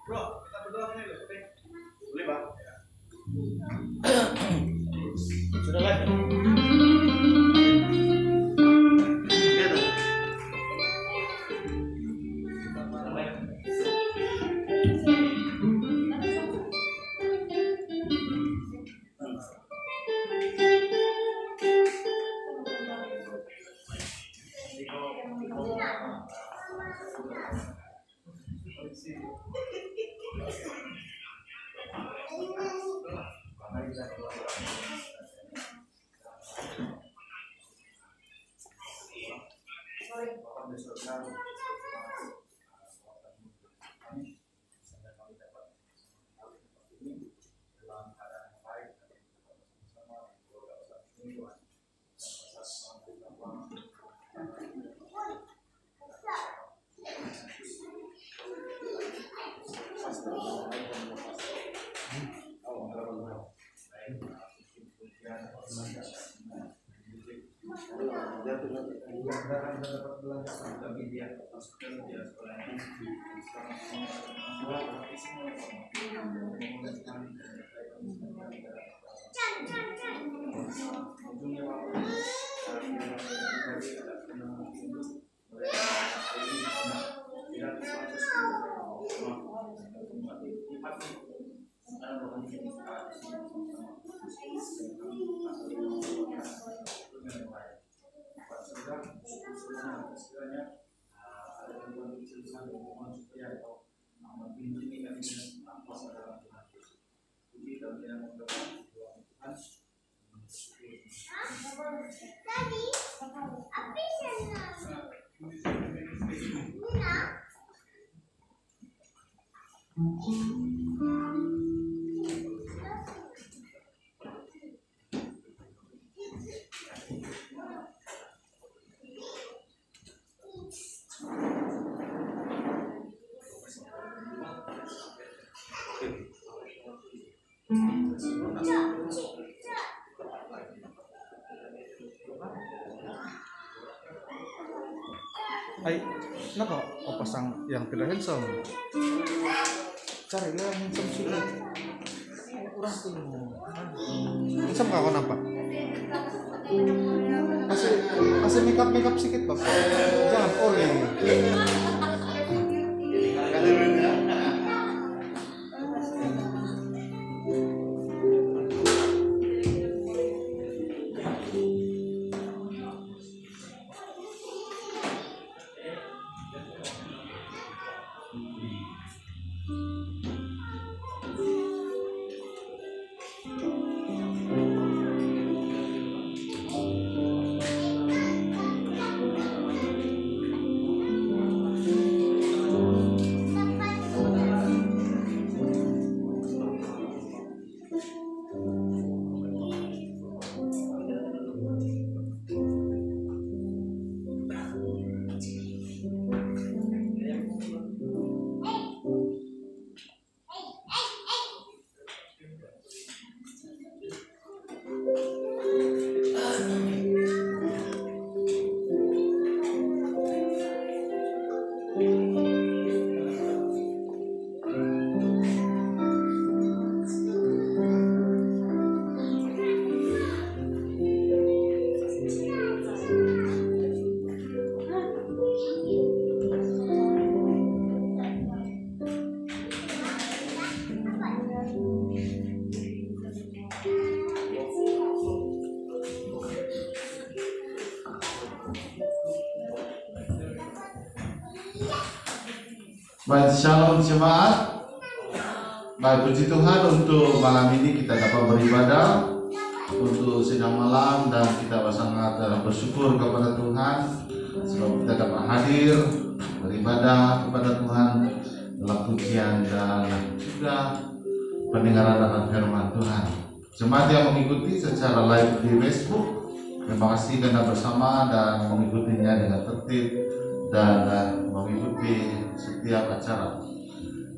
Bro, kita berdoa ini loh, oke? Boleh, Bang? Sudah live ya? Ay, nako, o pasang yang tidak handsome. Cari lah yang handsome sih. Kurang tuh. Handsome kau nampak? Kasih makeup sedikit bang. Jangan oleh. Baik, shalom jemaat. Baik, puji Tuhan untuk malam ini kita dapat beribadah untuk sidang malam dan kita sangat bersyukur kepada Tuhan sebab kita dapat hadir beribadah kepada Tuhan dalam pujian dan juga pendengaran akan firman Tuhan. Jemaat yang mengikuti secara live di Facebook, terima kasih karena bersama dan mengikutinya dengan tertib dan mengikuti setiap acara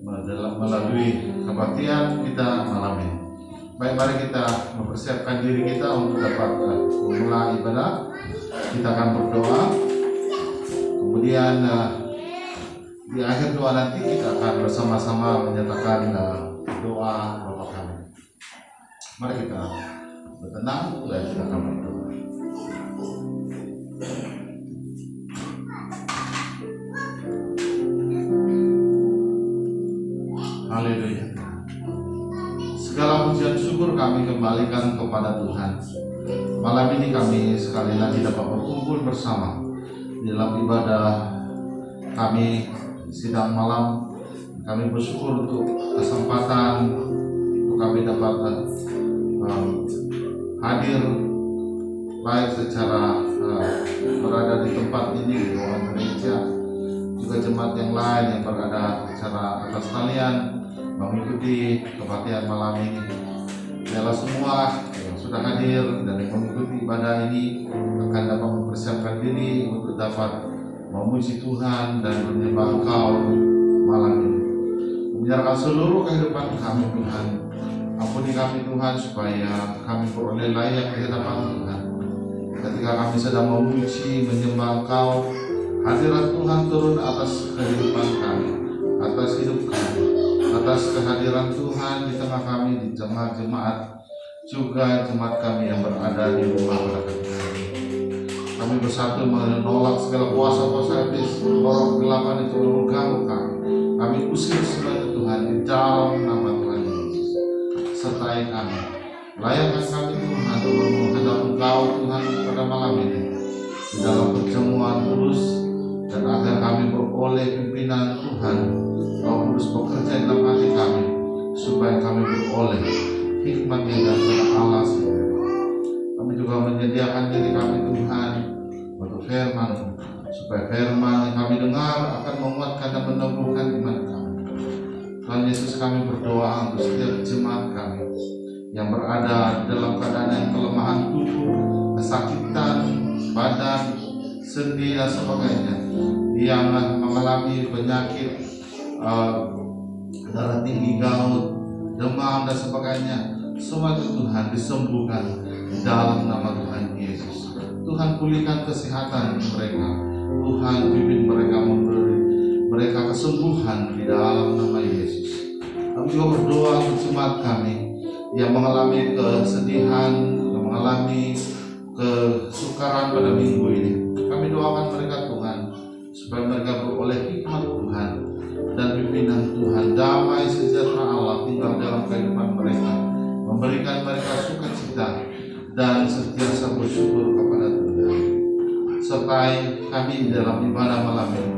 melalui kebaktian kita malam ini. Baik, mari kita mempersiapkan diri kita untuk dapat memulai ibadah. Kita akan berdoa, kemudian Di akhir doa nanti kita akan bersama-sama menyatakan doa Bapa kami. Mari kita bertenang dan kita akan berdoa. Haleluya. Segala pujian syukur kami kembalikan kepada Tuhan. Malam ini kami sekali lagi dapat berkumpul bersama di dalam ibadah kami sidang malam. Kami bersyukur untuk kesempatan untuk kami dapat hadir baik secara berada di tempat ini di ruang gereja, juga jemaat yang lain yang berada secara atas talian mengikuti kebaktian malam ini. Biarlah semua yang sudah hadir dan yang mengikuti ibadah ini akan dapat mempersiapkan diri untuk dapat memuji Tuhan dan menyembah Engkau malam ini. Menyerahkan seluruh kehidupan kami Tuhan. Ampuni kami Tuhan supaya kami beroleh layak di hadapan Tuhan. Ketika kami sedang memuji, menyembah Engkau, hadirat Tuhan turun atas kehidupan kami, atas hidup kami, atas kehadiran Tuhan di tengah kami, di tengah jemaat, juga jemaat kami yang berada di rumah berkat kami. Kami bersatu menolak segala kuasa-kuasa iblis, roh kegelapan itu mengganggu kami. Kami usir semua itu Tuhan di dalam nama Tuhan Yesus. Sertai kami, layakkan kami Tuhan untuk menghadap Engkau Tuhan pada malam ini di dalam perjamuan kudus, dan agar kami beroleh pimpinan Tuhan, Roh Kudus bekerja dalam hati kami supaya kami beroleh hikmat yang dari Allah sendiri. Kami juga menyediakan diri kami Tuhan untuk firman, supaya firman yang kami dengar akan menguatkan dan menumbuhkan iman kami. Tuhan Yesus, kami berdoa untuk setiap jemaat kami yang berada dalam keadaan yang kelemahan tubuh, kesakitan badan, sendi dan sebagainya, yang mengalami penyakit darah tinggi, gout, demam dan sebagainya, semua itu Tuhan disembuhkan dalam nama Tuhan Yesus. Tuhan pulihkan kesehatan mereka, Tuhan pimpin mereka, memberi mereka kesembuhan di dalam nama Yesus. Kami juga berdoa untuk jemaat kami yang mengalami kesedihan, yang mengalami kesukaran pada minggu ini. Kami doakan mereka Tuhan, supaya mereka beroleh hikmat Tuhan dan pimpinan Tuhan. Damai sejahtera Allah tinggal dalam kehidupan mereka, memberikan mereka sukacita dan sentiasa bersyukur kepada Tuhan. Sertai kami di dalam ibadah malam ini,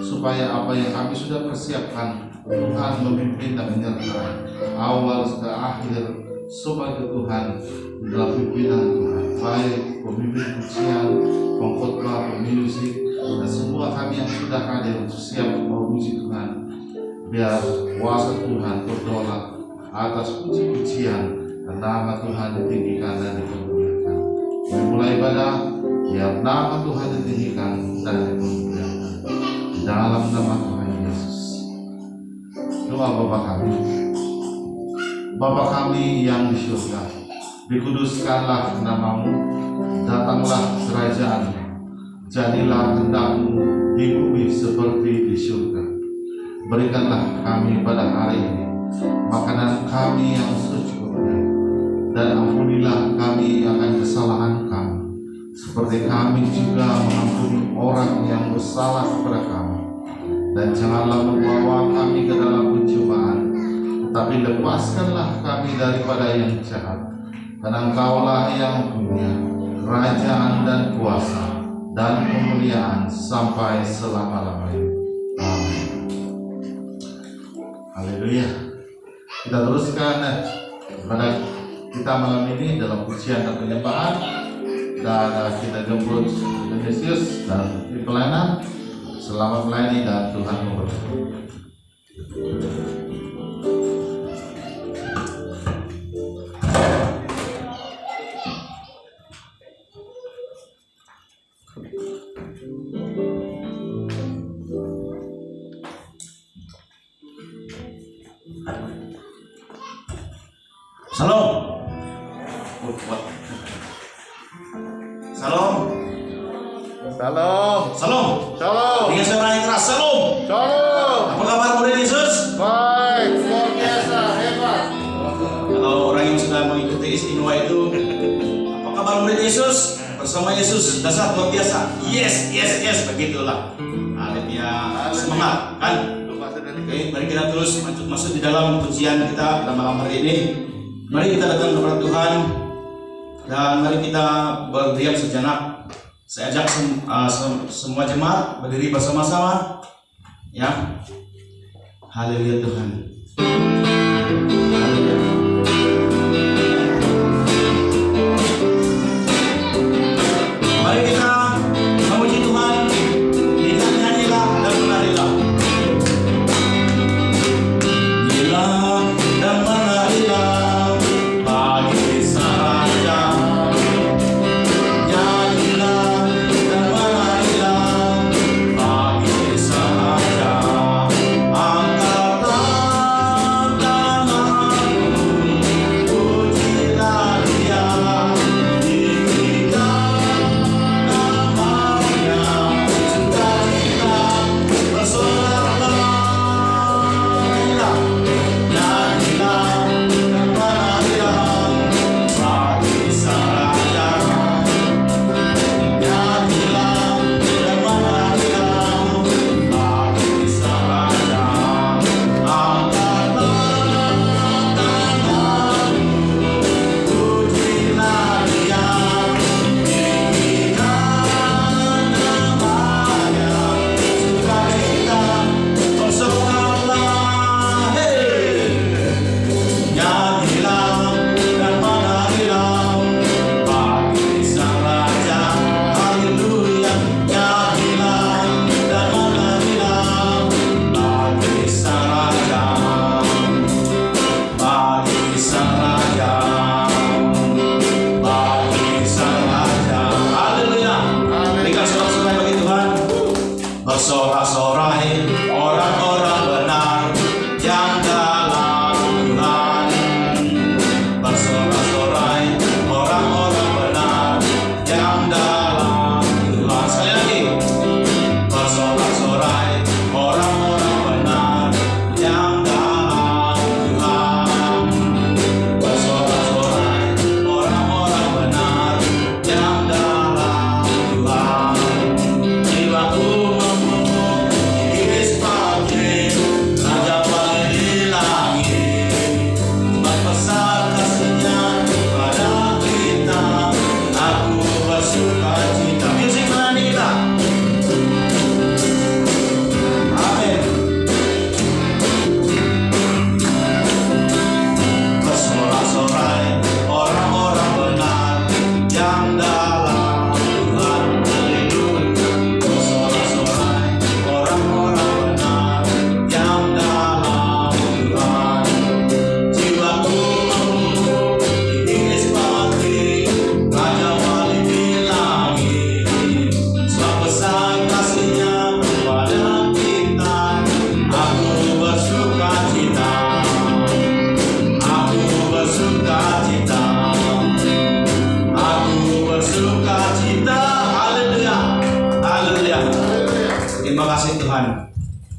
supaya apa yang kami sudah persiapkan Tuhan memimpin dan menyertai awal sampai akhir sebagai Tuhan di dalam pimpinan Tuhan, baik pemimpin pujian, pengkhotbah, pemusik, dan semua kami yang sudah hadir siap memuji Tuhan. Biar kuasa Tuhan berdaulat atas puji-pujian dan nama Tuhan ditinggikan dan dipermuliakan. Memulai ibadah, biar nama Tuhan ditinggikan dan dipermuliakan dalam nama Tuhan Yesus. Doa Bapa kami. Bapa kami yang di surga, dikuduskanlah namamu, datanglah kerajaanmu, jadilah kehendak-Mu di bumi seperti di surga. Berikanlah kami pada hari ini makanan kami yang secukupnya, dan ampunilah kami akan kesalahan kami, seperti kami juga mengampuni orang yang bersalah kepada kami. Dan janganlah membawa kami ke dalam pencobaan, tetapi lepaskanlah kami daripada yang jahat. Karena Engkaulah yang punya kerajaan dan kuasa dan kemuliaan sampai selama-lamanya. Amin. Haleluya. Kita teruskan pada kita malam ini dalam pujian dan penyembahan, dan kita jemput Yesus dan di pelayanan. Selamat melayani dan Tuhan memberkati. Salam. Salam. Salam. Salam. Shalom. Dengan suara yang keras. Salam. Shalom. murid Yesus bersama Yesus dasar luar biasa. Yes, yes, yes, begitulah. Haleluya. Semangat kan? Oke, mari kita terus masuk di dalam pujian kita pada malam hari ini. Mari kita datang kepada Tuhan dan mari kita berdiam sejenak. Saya ajak semua jemaat berdiri bersama-sama. Ya. Haleluya Tuhan. Haleluya. Mari kita memuji Tuhan. Nyanyilah dan menarilah. Nyanyilah dan menarilah bagi Sang Raja. Nyanyilah dan menarilah bagi Sang Raja. Angkatlah tanganmu, pujilah Dia. Bersorak-sorai orang-orang benar yang dalam Tuhan. Bersorak-sorai orang-orang benar yang dalam Tuhan. Sekali lagi. Bersorak-sorai orang-orang benar yang dalam Tuhan. Bersorak-sorai orang-orang benar yang dalam Tuhan. Jiwaku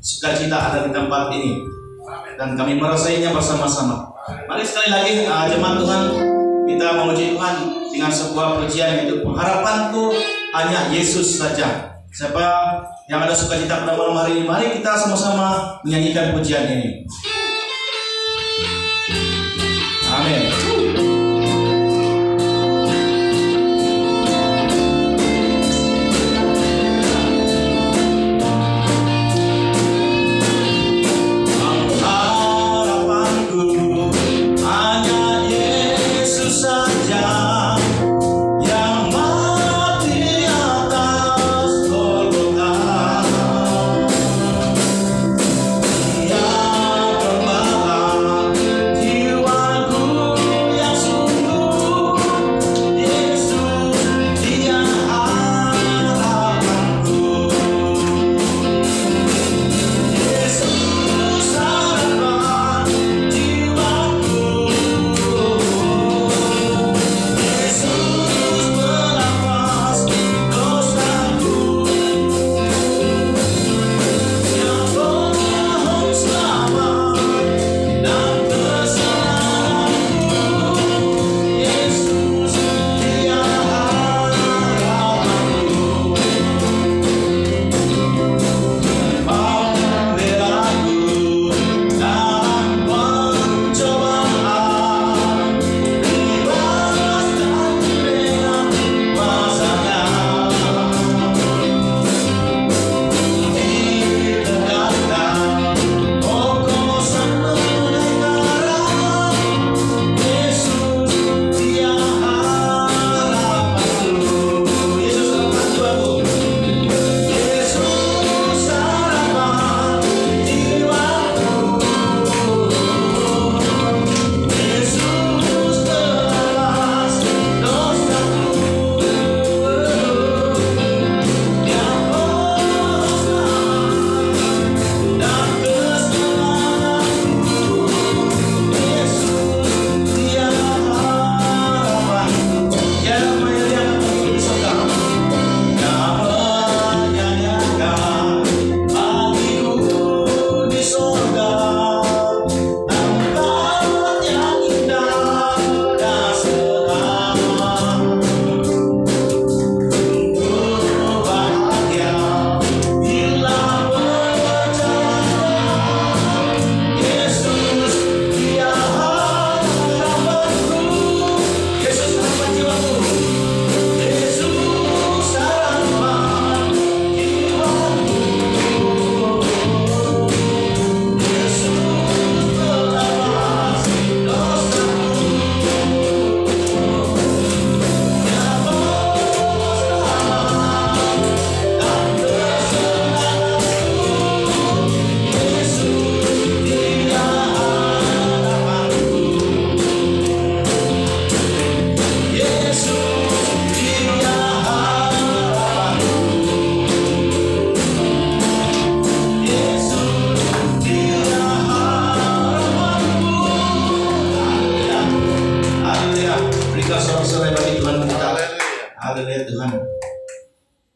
sukacita ada di tempat ini dan kami merasainnya bersama-sama. Mari sekali lagi jemaat Tuhan, kita memuji Tuhan dengan sebuah pujian, yaitu pengharapanku hanya Yesus saja. Siapa yang ada sukacita pada malam hari ini, mari kita sama-sama menyanyikan pujian ini. Amin. Jiwaku yang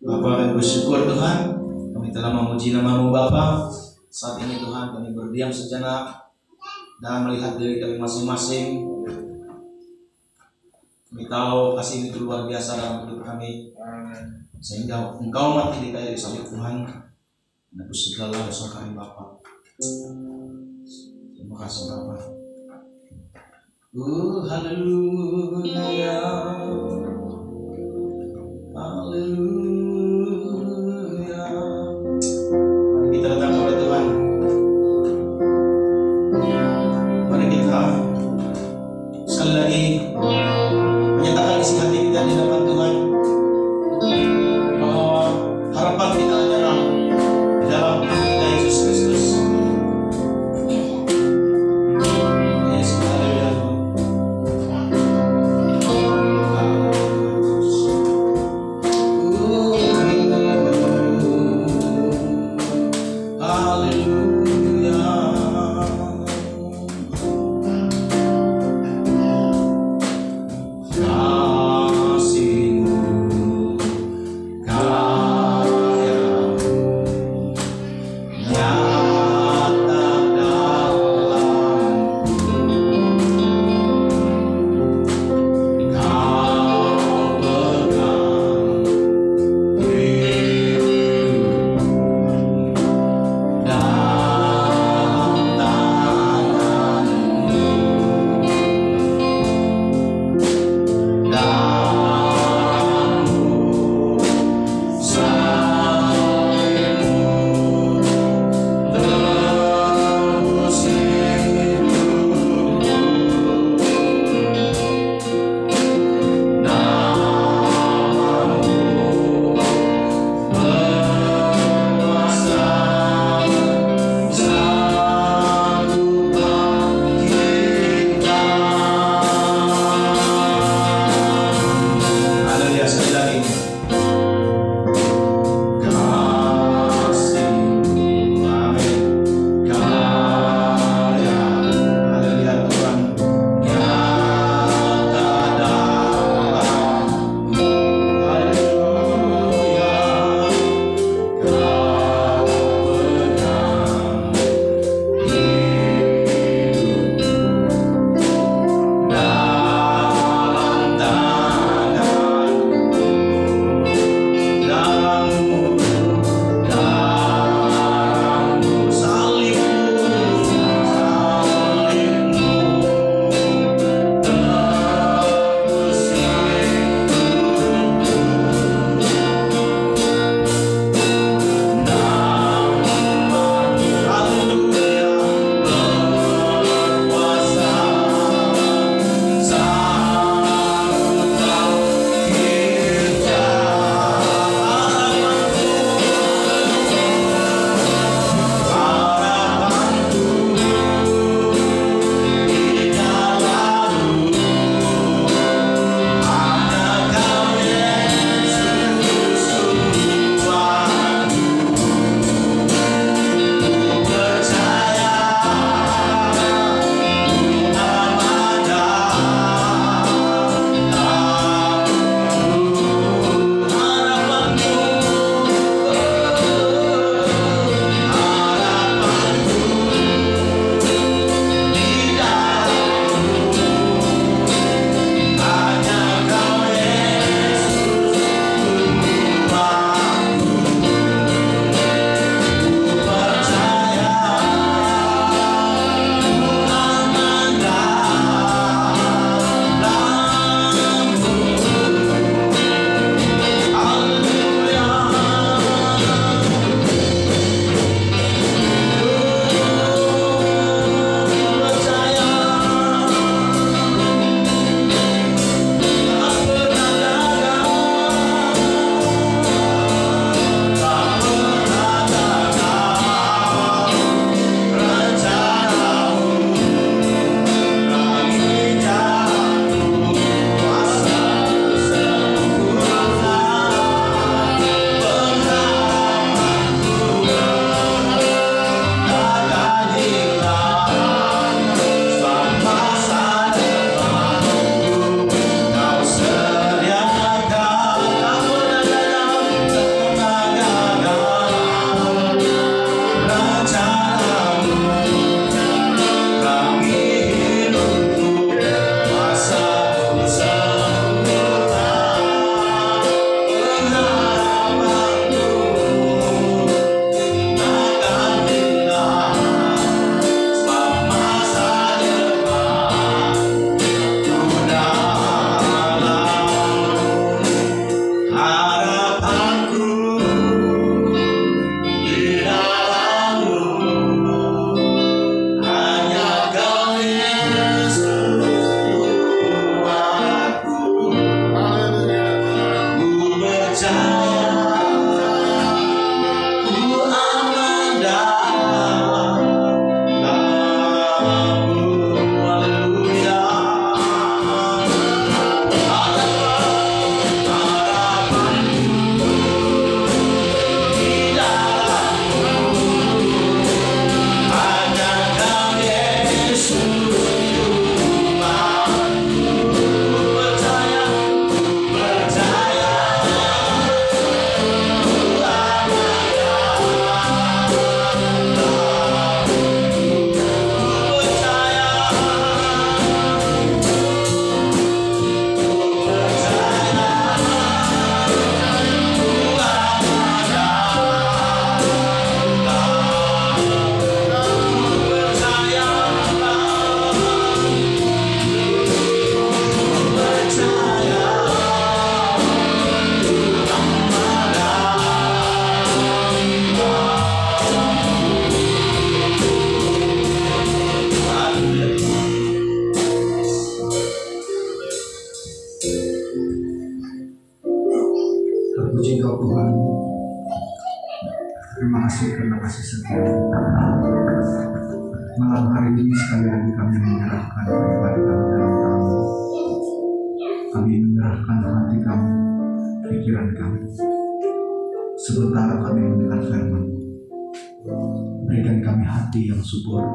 Bapa, kami bersyukur Tuhan, kami telah memuji nama-Mu Bapa. Saat ini Tuhan kami berdiam sejenak dan melihat diri kami masing-masing. Kami tahu kasih itu luar biasa dalam hidup kami, sehingga Engkau mati di kayu salib Tuhan, menebus segala dosa kami Bapa. Terima kasih Bapa. Haleluya, haleluya. Mari kita datang kepada Tuhan. Mari kita sekali lagi menyatakan isi hati kita di hadapan Tuhan, bahwa harapan kita adalah di dalam kita Yesus Kristus. Yes, haleluya. sekali lagi kami menyerahkan pribadi kami dalam tangan. Kami menyerahkan hati kami, pikiran kami. Sebentar kami mendengar firman. Berikan kami hati yang subur.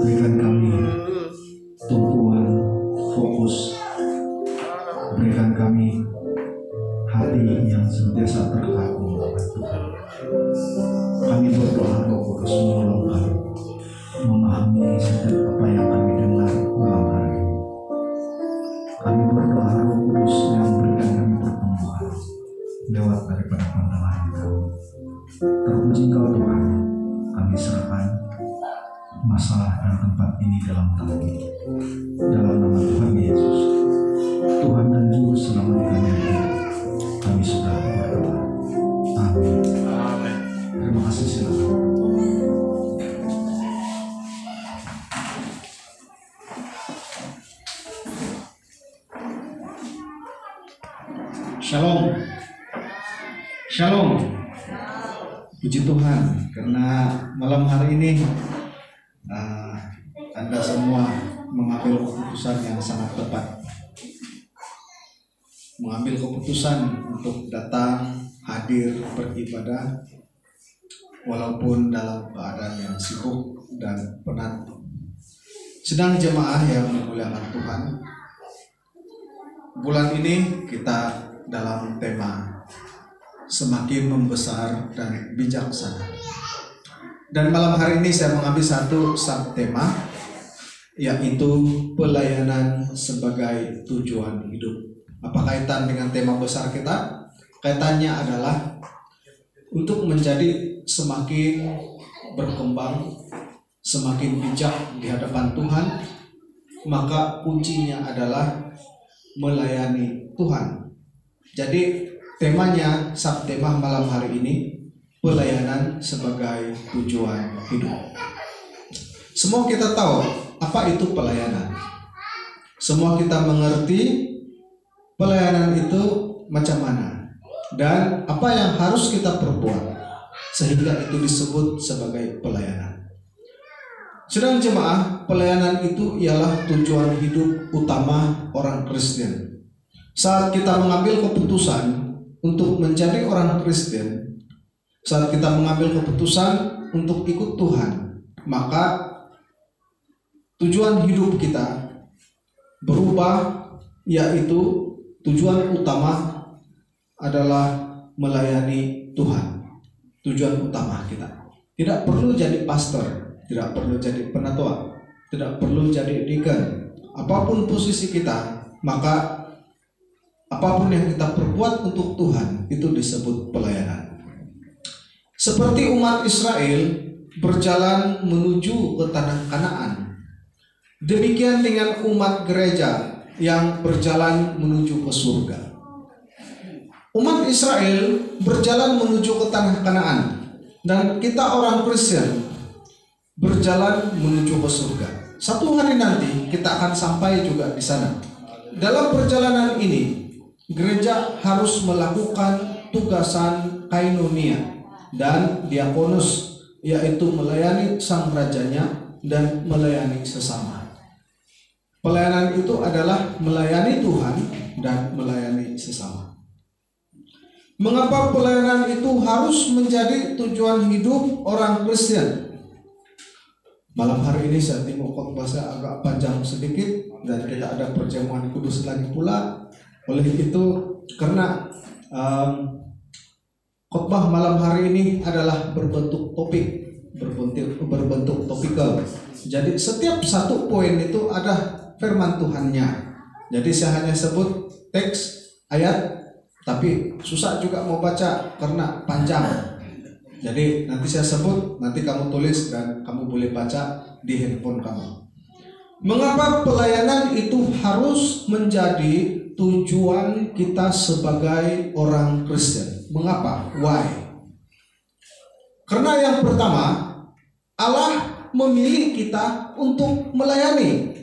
Berikan kami tumpuan fokus. Berikan kami hati yang senantiasa terkaku oleh Tuhan. Kami berdoa Roh Kudus menolong kami memahami setiap apa yang kami dengar malam hari ini. Kami berdoa Roh Kudus yang berikan kami pertumbuhan lewat daripada pendalaman kami. Terpuji Kau Tuhan, kami serahkan masalah dan tempat ini dalam tangan. Dalam nama Tuhan Yesus, Tuhan dan Juru Selamat kami, kami sudah berdoa. Amin. Terima kasih, silakan. Shalom. Shalom. Puji Tuhan, karena malam hari ini Anda semua mengambil keputusan yang sangat tepat. Mengambil keputusan untuk datang, hadir, beribadah, walaupun dalam keadaan yang sibuk dan penat. Sedang jemaah yang dimuliakan Tuhan, bulan ini kita dalam tema semakin membesar dan bijaksana. Dan malam hari ini saya mengambil satu subtema, yaitu pelayanan sebagai tujuan hidup. Apa kaitan dengan tema besar kita? Kaitannya adalah untuk menjadi semakin berkembang, semakin bijak di hadapan Tuhan, maka kuncinya adalah melayani Tuhan. Jadi temanya, subtema malam hari ini, pelayanan sebagai tujuan hidup. Semua kita tahu apa itu pelayanan. Semua kita mengerti pelayanan itu macam mana dan apa yang harus kita perbuat sehingga itu disebut sebagai pelayanan. Sedang jemaah, pelayanan itu ialah tujuan hidup utama orang Kristen. Saat kita mengambil keputusan untuk menjadi orang Kristen, saat kita mengambil keputusan untuk ikut Tuhan, maka tujuan hidup kita berubah, yaitu tujuan utama adalah melayani Tuhan. Tujuan utama kita. Tidak perlu jadi pastor, tidak perlu jadi penatua, tidak perlu jadi deacon. Apapun posisi kita, maka apapun yang kita perbuat untuk Tuhan itu disebut pelayanan. Seperti umat Israel berjalan menuju ke tanah Kanaan, demikian dengan umat gereja yang berjalan menuju ke surga. Umat Israel berjalan menuju ke tanah Kanaan, dan kita orang Kristen berjalan menuju ke surga. Satu hari nanti kita akan sampai juga di sana. Dalam perjalanan ini, gereja harus melakukan tugasan kainonia dan diakonus, yaitu melayani sang rajanya dan melayani sesama. Pelayanan itu adalah melayani Tuhan dan melayani sesama. Mengapa pelayanan itu harus menjadi tujuan hidup orang Kristen? Malam hari ini saya tengok khotbah saya agak panjang sedikit dan kita ada perjamuan kudus lagi pula. Oleh itu, karena khotbah malam hari ini adalah berbentuk topik, berbentuk topikal. Jadi setiap satu poin itu ada firman Tuhannya. Jadi saya hanya sebut teks ayat, tapi susah juga mau baca karena panjang. Jadi nanti saya sebut, nanti kamu tulis dan kamu boleh baca di handphone kamu. Mengapa pelayanan itu harus menjadi tujuan kita sebagai orang Kristen? Mengapa? Why? Karena yang pertama, Allah memilih kita untuk melayani.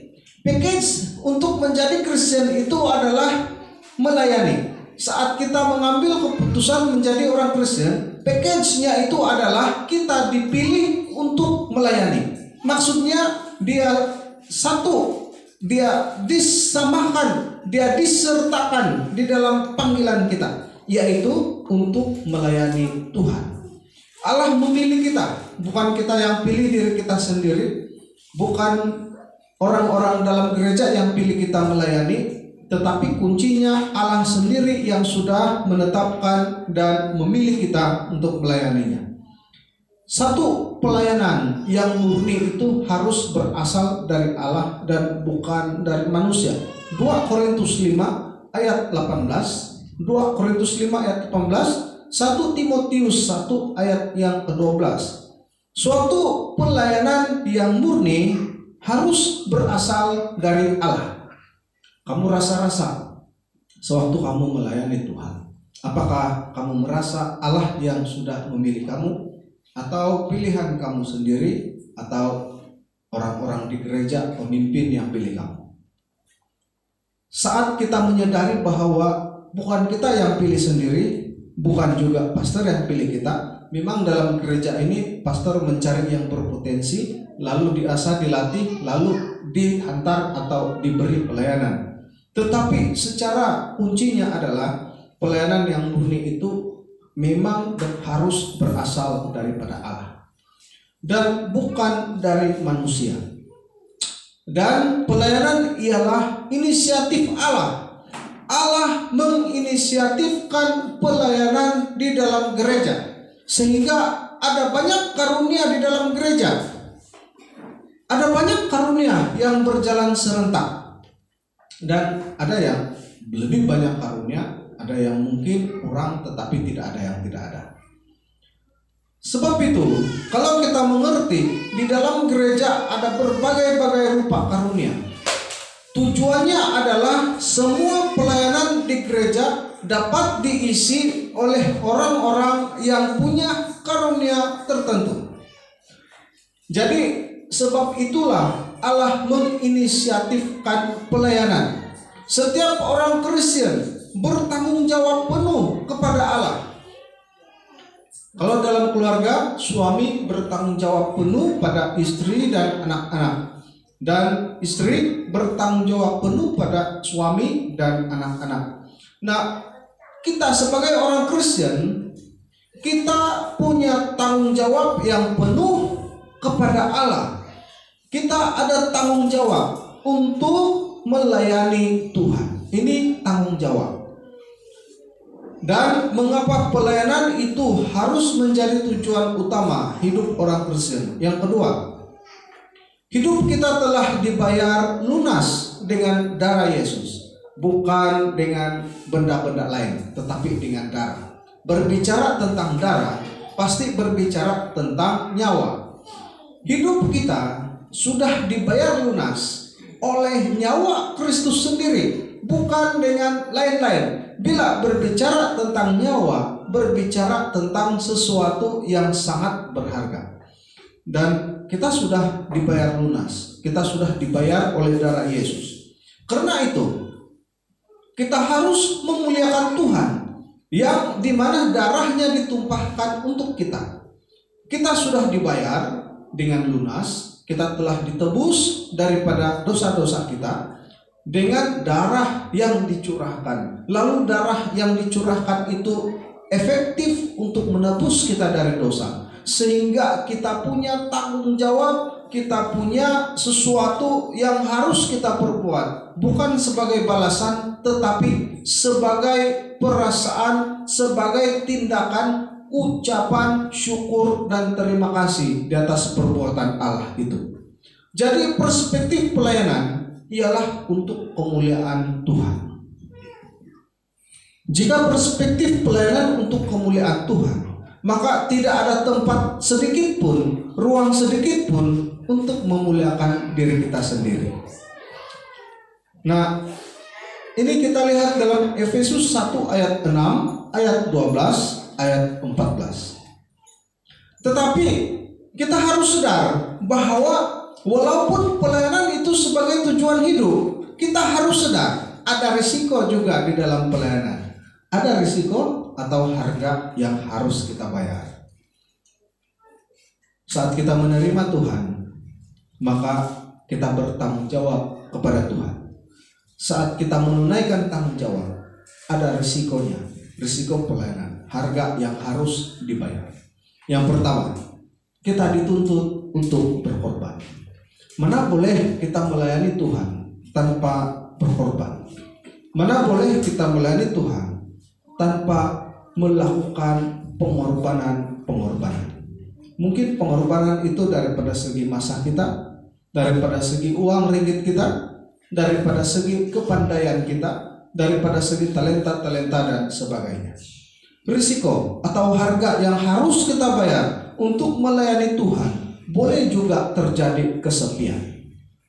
Package untuk menjadi Kristen itu adalah melayani. Saat kita mengambil keputusan menjadi orang Kristen, package-nya itu adalah kita dipilih untuk melayani. maksudnya dia satu, dia disamakan, dia disertakan di dalam panggilan kita, yaitu untuk melayani Tuhan. Allah memilih kita, bukan kita yang pilih diri kita sendiri, bukan orang-orang dalam gereja yang pilih kita melayani, tetapi kuncinya Allah sendiri yang sudah menetapkan dan memilih kita untuk melayaninya. Satu, pelayanan yang murni itu harus berasal dari Allah dan bukan dari manusia. 2 Korintus 5 ayat 18, 2 Korintus 5 ayat 18, 1 Timotius 1 ayat yang ke-12. Suatu pelayanan yang murni harus berasal dari Allah. Kamu rasa-rasa sewaktu kamu melayani Tuhan, apakah kamu merasa Allah yang sudah memilih kamu, atau pilihan kamu sendiri, atau orang-orang di gereja, pemimpin yang pilih kamu? Saat kita menyadari bahwa bukan kita yang pilih sendiri, bukan juga pastor yang pilih kita. Memang dalam gereja ini pastor mencari yang berpotensi, lalu diasah, dilatih, lalu dihantar atau diberi pelayanan. Tetapi secara kuncinya adalah pelayanan yang murni itu memang harus berasal daripada Allah dan bukan dari manusia. Dan pelayanan ialah inisiatif Allah. Allah menginisiatifkan pelayanan di dalam gereja, sehingga ada banyak karunia di dalam gereja. Ada banyak karunia yang berjalan serentak. Dan ada yang lebih banyak karunia, ada yang mungkin kurang tetapi tidak ada yang tidak ada. Sebab itu, kalau kita mengerti di dalam gereja ada berbagai-bagai rupa karunia. Tujuannya adalah semua pelayanan di gereja dapat diisi oleh orang-orang yang punya karunia tertentu. Jadi sebab itulah Allah menginisiatifkan pelayanan. Setiap orang Kristen bertanggung jawab penuh kepada Allah. Kalau dalam keluarga, suami bertanggung jawab penuh pada istri dan anak-anak, dan istri bertanggung jawab penuh pada suami dan anak-anak. Nah, kita sebagai orang Kristen, kita punya tanggung jawab yang penuh kepada Allah. Kita ada tanggung jawab untuk melayani Tuhan. Ini tanggung jawab. Dan mengapa pelayanan itu harus menjadi tujuan utama hidup orang Kristen? Yang kedua, hidup kita telah dibayar lunas dengan darah Yesus, bukan dengan benda-benda lain, tetapi dengan darah. Berbicara tentang darah, pasti berbicara tentang nyawa. Hidup kita sudah dibayar lunas oleh nyawa Kristus sendiri, bukan dengan lain-lain. Bila berbicara tentang nyawa, berbicara tentang sesuatu yang sangat berharga. Dan kita sudah dibayar lunas, kita sudah dibayar oleh darah Yesus. Karena itu, kita harus memuliakan Tuhan, yang dimana darahnya ditumpahkan untuk kita. Kita sudah dibayar dengan lunas, kita telah ditebus daripada dosa-dosa kita dengan darah yang dicurahkan. Lalu darah yang dicurahkan itu efektif untuk menebus kita dari dosa, sehingga kita punya tanggung jawab, kita punya sesuatu yang harus kita perbuat, bukan sebagai balasan tetapi sebagai perasaan, sebagai tindakan ucapan syukur dan terima kasih di atas perbuatan Allah itu. Jadi perspektif pelayanan ialah untuk kemuliaan Tuhan. Jika perspektif pelayanan untuk kemuliaan Tuhan, maka tidak ada tempat sedikit pun, ruang sedikit pun untuk memuliakan diri kita sendiri. Nah, ini kita lihat dalam Efesus 1 ayat 6, ayat 12, ayat 14. Tetapi kita harus sadar bahwa walaupun pelayanan itu sebagai tujuan hidup, kita harus sadar ada risiko juga di dalam pelayanan. Ada risiko atau harga yang harus kita bayar. Saat kita menerima Tuhan, maka kita bertanggung jawab kepada Tuhan. Saat kita menunaikan tanggung jawab, ada risikonya, risiko pelayanan, harga yang harus dibayar. Yang pertama, kita dituntut untuk berkorban. Mana boleh kita melayani Tuhan tanpa berkorban? Mana boleh kita melayani Tuhan tanpa melakukan pengorbanan? Mungkin pengorbanan itu daripada segi masa kita, daripada segi uang ringgit kita, daripada segi kepandaian kita, daripada segi talenta dan sebagainya. Risiko atau harga yang harus kita bayar untuk melayani Tuhan, boleh juga terjadi kesepian.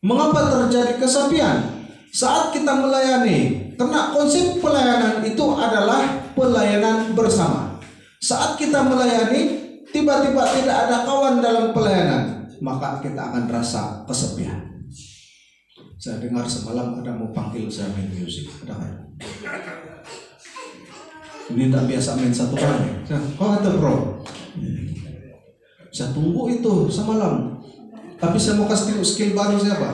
Mengapa terjadi kesepian? Saat kita melayani, karena konsep pelayanan itu adalah pelayanan bersama. Saat kita melayani, tiba-tiba tidak ada kawan dalam pelayanan, maka kita akan rasa kesepian. Saya dengar semalam ada mau panggil saya main musik, ada nggak? Ini tak biasa main satu orang. Oh kata bro, saya tunggu itu semalam. Tapi saya mau kasih skill baru siapa?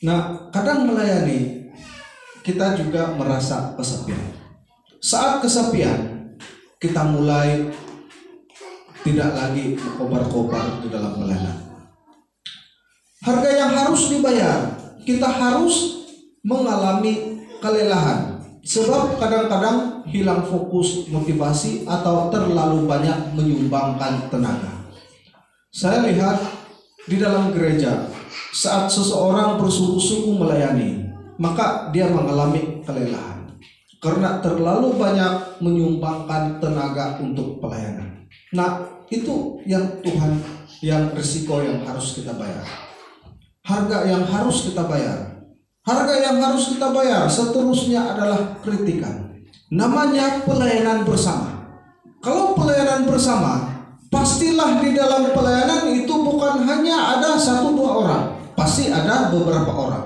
Nah, kadang melayani kita juga merasa kesepian. Saat kesepian, kita mulai tidak lagi kobar-kobar di dalam pelayanan. Harga yang harus dibayar, kita harus mengalami kelelahan. Sebab kadang-kadang hilang fokus, motivasi, atau terlalu banyak menyumbangkan tenaga. Saya lihat di dalam gereja, saat seseorang bersungguh-sungguh melayani, maka dia mengalami kelelahan karena terlalu banyak menyumbangkan tenaga untuk pelayanan. Nah, itu yang Tuhan, yang risiko yang harus kita bayar. Harga yang harus kita bayar. Harga yang harus kita bayar seterusnya adalah kritikan. Namanya pelayanan bersama. Kalau pelayanan bersama, pastilah di dalam pelayanan itu bukan hanya ada 1-2 orang, pasti ada beberapa orang.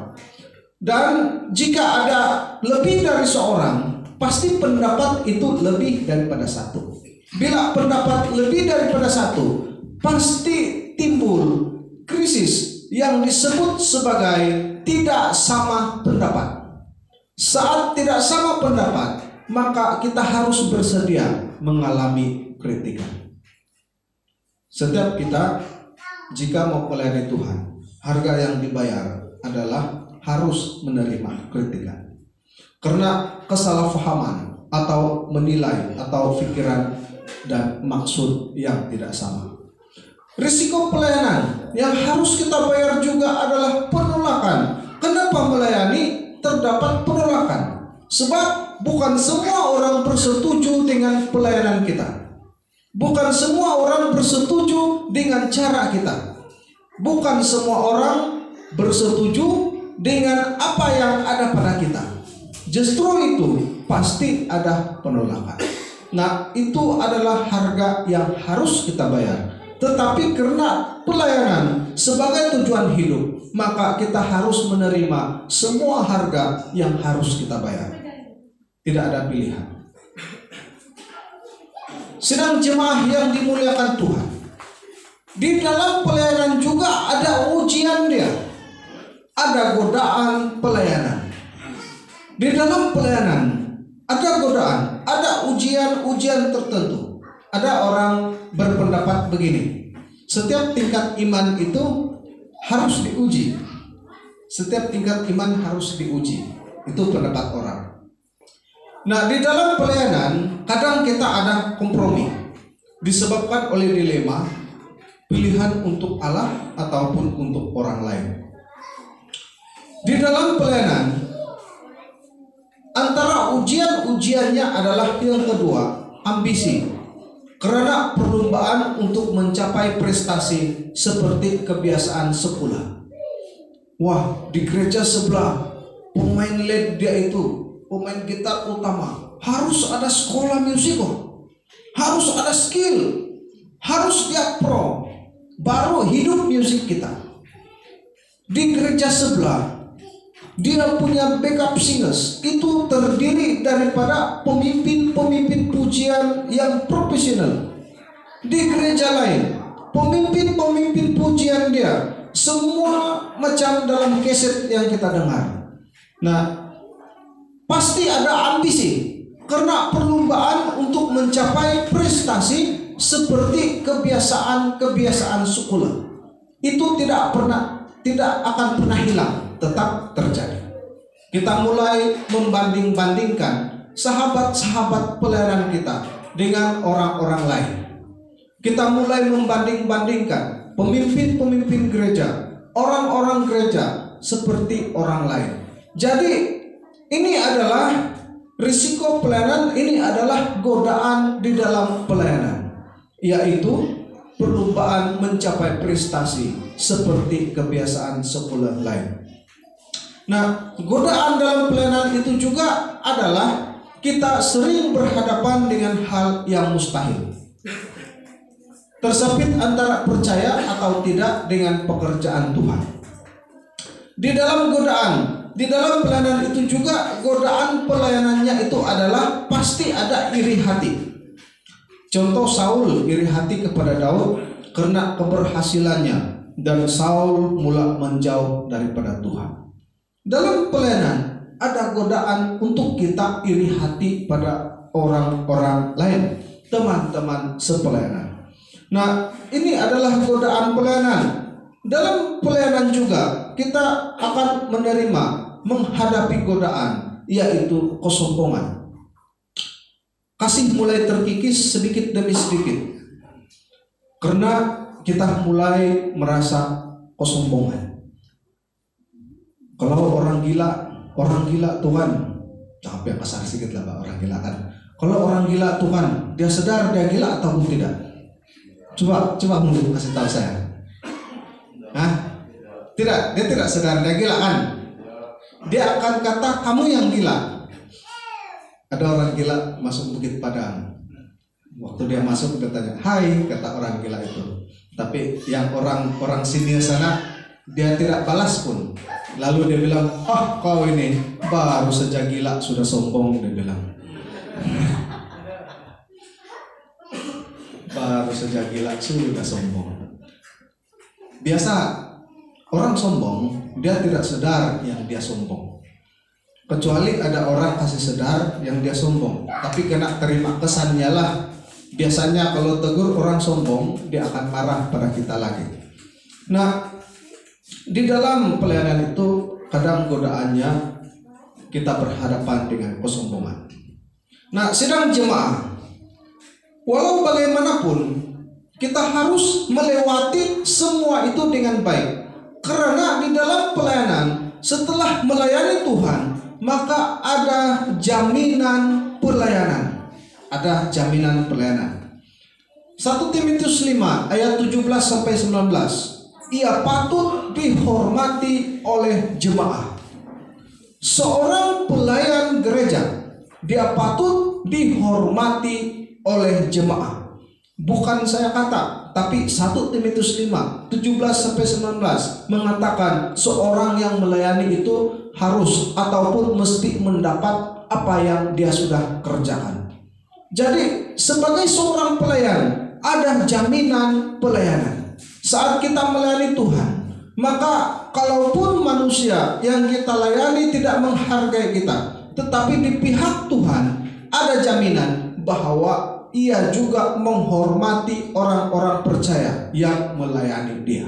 Dan jika ada lebih dari seorang, pasti pendapat itu lebih daripada satu. Bila pendapat lebih daripada satu, pasti timbul krisis yang disebut sebagai tidak sama pendapat. Saat tidak sama pendapat, maka kita harus bersedia mengalami kritikan. Setiap kita jika mau melayani Tuhan, harga yang dibayar adalah harus menerima kritikan. Karena kesalahpahaman atau menilai atau pikiran dan maksud yang tidak sama. Risiko pelayanan yang harus kita bayar juga adalah penolakan. Kenapa melayani terdapat penolakan? Sebab bukan semua orang bersetuju dengan pelayanan kita. Bukan semua orang bersetuju dengan cara kita. Bukan semua orang bersetuju dengan apa yang ada pada kita. Justru itu pasti ada penolakan. Nah, itu adalah harga yang harus kita bayar. Tetapi karena pelayanan sebagai tujuan hidup, maka kita harus menerima semua harga yang harus kita bayar. Tidak ada pilihan. Sedang jemaah yang dimuliakan Tuhan, di dalam pelayanan juga ada ujian dia. Ada godaan pelayanan. Di dalam pelayanan ada godaan, ada ujian-ujian tertentu. Ada orang berpendapat begini, setiap tingkat iman itu harus diuji. Setiap tingkat iman harus diuji. Itu pendapat orang. Nah, di dalam pelayanan kadang kita ada kompromi disebabkan oleh dilema pilihan untuk Allah ataupun untuk orang lain. Di dalam pelayanan antara ujian-ujiannya adalah yang kedua, ambisi. Karena perlombaan untuk mencapai prestasi seperti kebiasaan sekolah. Wah, di gereja sebelah pemain lead dia itu, pemain gitar utama, harus ada sekolah musik, harus ada skill, harus dia pro, baru hidup musik kita. Di gereja sebelah dia punya backup singers, itu terdiri daripada pemimpin-pemimpin pujian yang profesional, di gereja lain, pemimpin-pemimpin pujian dia, semua macam dalam keset yang kita dengar. Nah, pasti ada ambisi karena perlombaan untuk mencapai prestasi seperti kebiasaan-kebiasaan sekuler. Itu tidak akan pernah hilang, tetap terjadi. Kita mulai membanding-bandingkan sahabat-sahabat pelayanan kita dengan orang-orang lain. Kita mulai membanding-bandingkan pemimpin-pemimpin gereja, orang-orang gereja seperti orang lain. Jadi ini adalah risiko pelayanan, ini adalah godaan di dalam pelayanan, yaitu perlombaan mencapai prestasi seperti kebiasaan sekuler lain. Nah, godaan dalam pelayanan itu juga adalah kita sering berhadapan dengan hal yang mustahil. Tersepit antara percaya atau tidak dengan pekerjaan Tuhan. Di dalam godaan, di dalam pelayanan itu juga godaan pelayanannya itu adalah pasti ada iri hati. Contoh Saul iri hati kepada Daud karena keberhasilannya, dan Saul mula menjauh daripada Tuhan. Dalam pelayanan ada godaan untuk kita iri hati pada orang-orang lain, teman-teman sepelayanan. Nah, ini adalah godaan pelayanan. Dalam pelayanan juga kita akan menghadapi godaan, yaitu kesombongan. Kasih mulai terkikis sedikit demi sedikit karena kita mulai merasa kesombongan. Kalau orang gila Tuhan, capek yang kasar sedikit lah Pak, orang gila kan. Kalau orang gila Tuhan, dia sadar dia gila atau tidak? Coba mungkin kasih tahu saya. Hah? Tidak, dia tidak sadar dia gila kan? Dia akan kata kamu yang gila. Ada orang gila masuk Bukit Padang. Waktu dia masuk dia tanya, "Hai," kata orang gila itu. Tapi yang orang sini sana dia tidak balas pun. Lalu dia bilang, "Oh, kau ini baru saja gila sudah sombong," dia bilang. Baru saja gila sudah sombong. Biasa orang sombong dia tidak sadar yang dia sombong. Kecuali ada orang kasih sadar yang dia sombong, tapi kena terima kesannya lah. Biasanya kalau tegur orang sombong, dia akan marah pada kita lagi. Nah, di dalam pelayanan itu kadang godaannya kita berhadapan dengan kesombongan. Nah, sidang jemaah, walau bagaimanapun kita harus melewati semua itu dengan baik. Karena di dalam pelayanan, setelah melayani Tuhan, maka ada jaminan pelayanan. Ada jaminan pelayanan. 1 Timotius 5 ayat 17 sampai 19. Ia patut dihormati oleh jemaah. Seorang pelayan gereja, dia patut dihormati oleh jemaah. Bukan saya kata, tapi 1 Timotius 5 17 sampai 19 mengatakan seorang yang melayani itu harus ataupun mesti mendapat apa yang dia sudah kerjakan. Jadi sebagai seorang pelayan ada jaminan pelayanan. Saat kita melayani Tuhan, maka kalaupun manusia yang kita layani tidak menghargai kita, tetapi di pihak Tuhan ada jaminan bahwa ia juga menghormati orang-orang percaya yang melayani dia.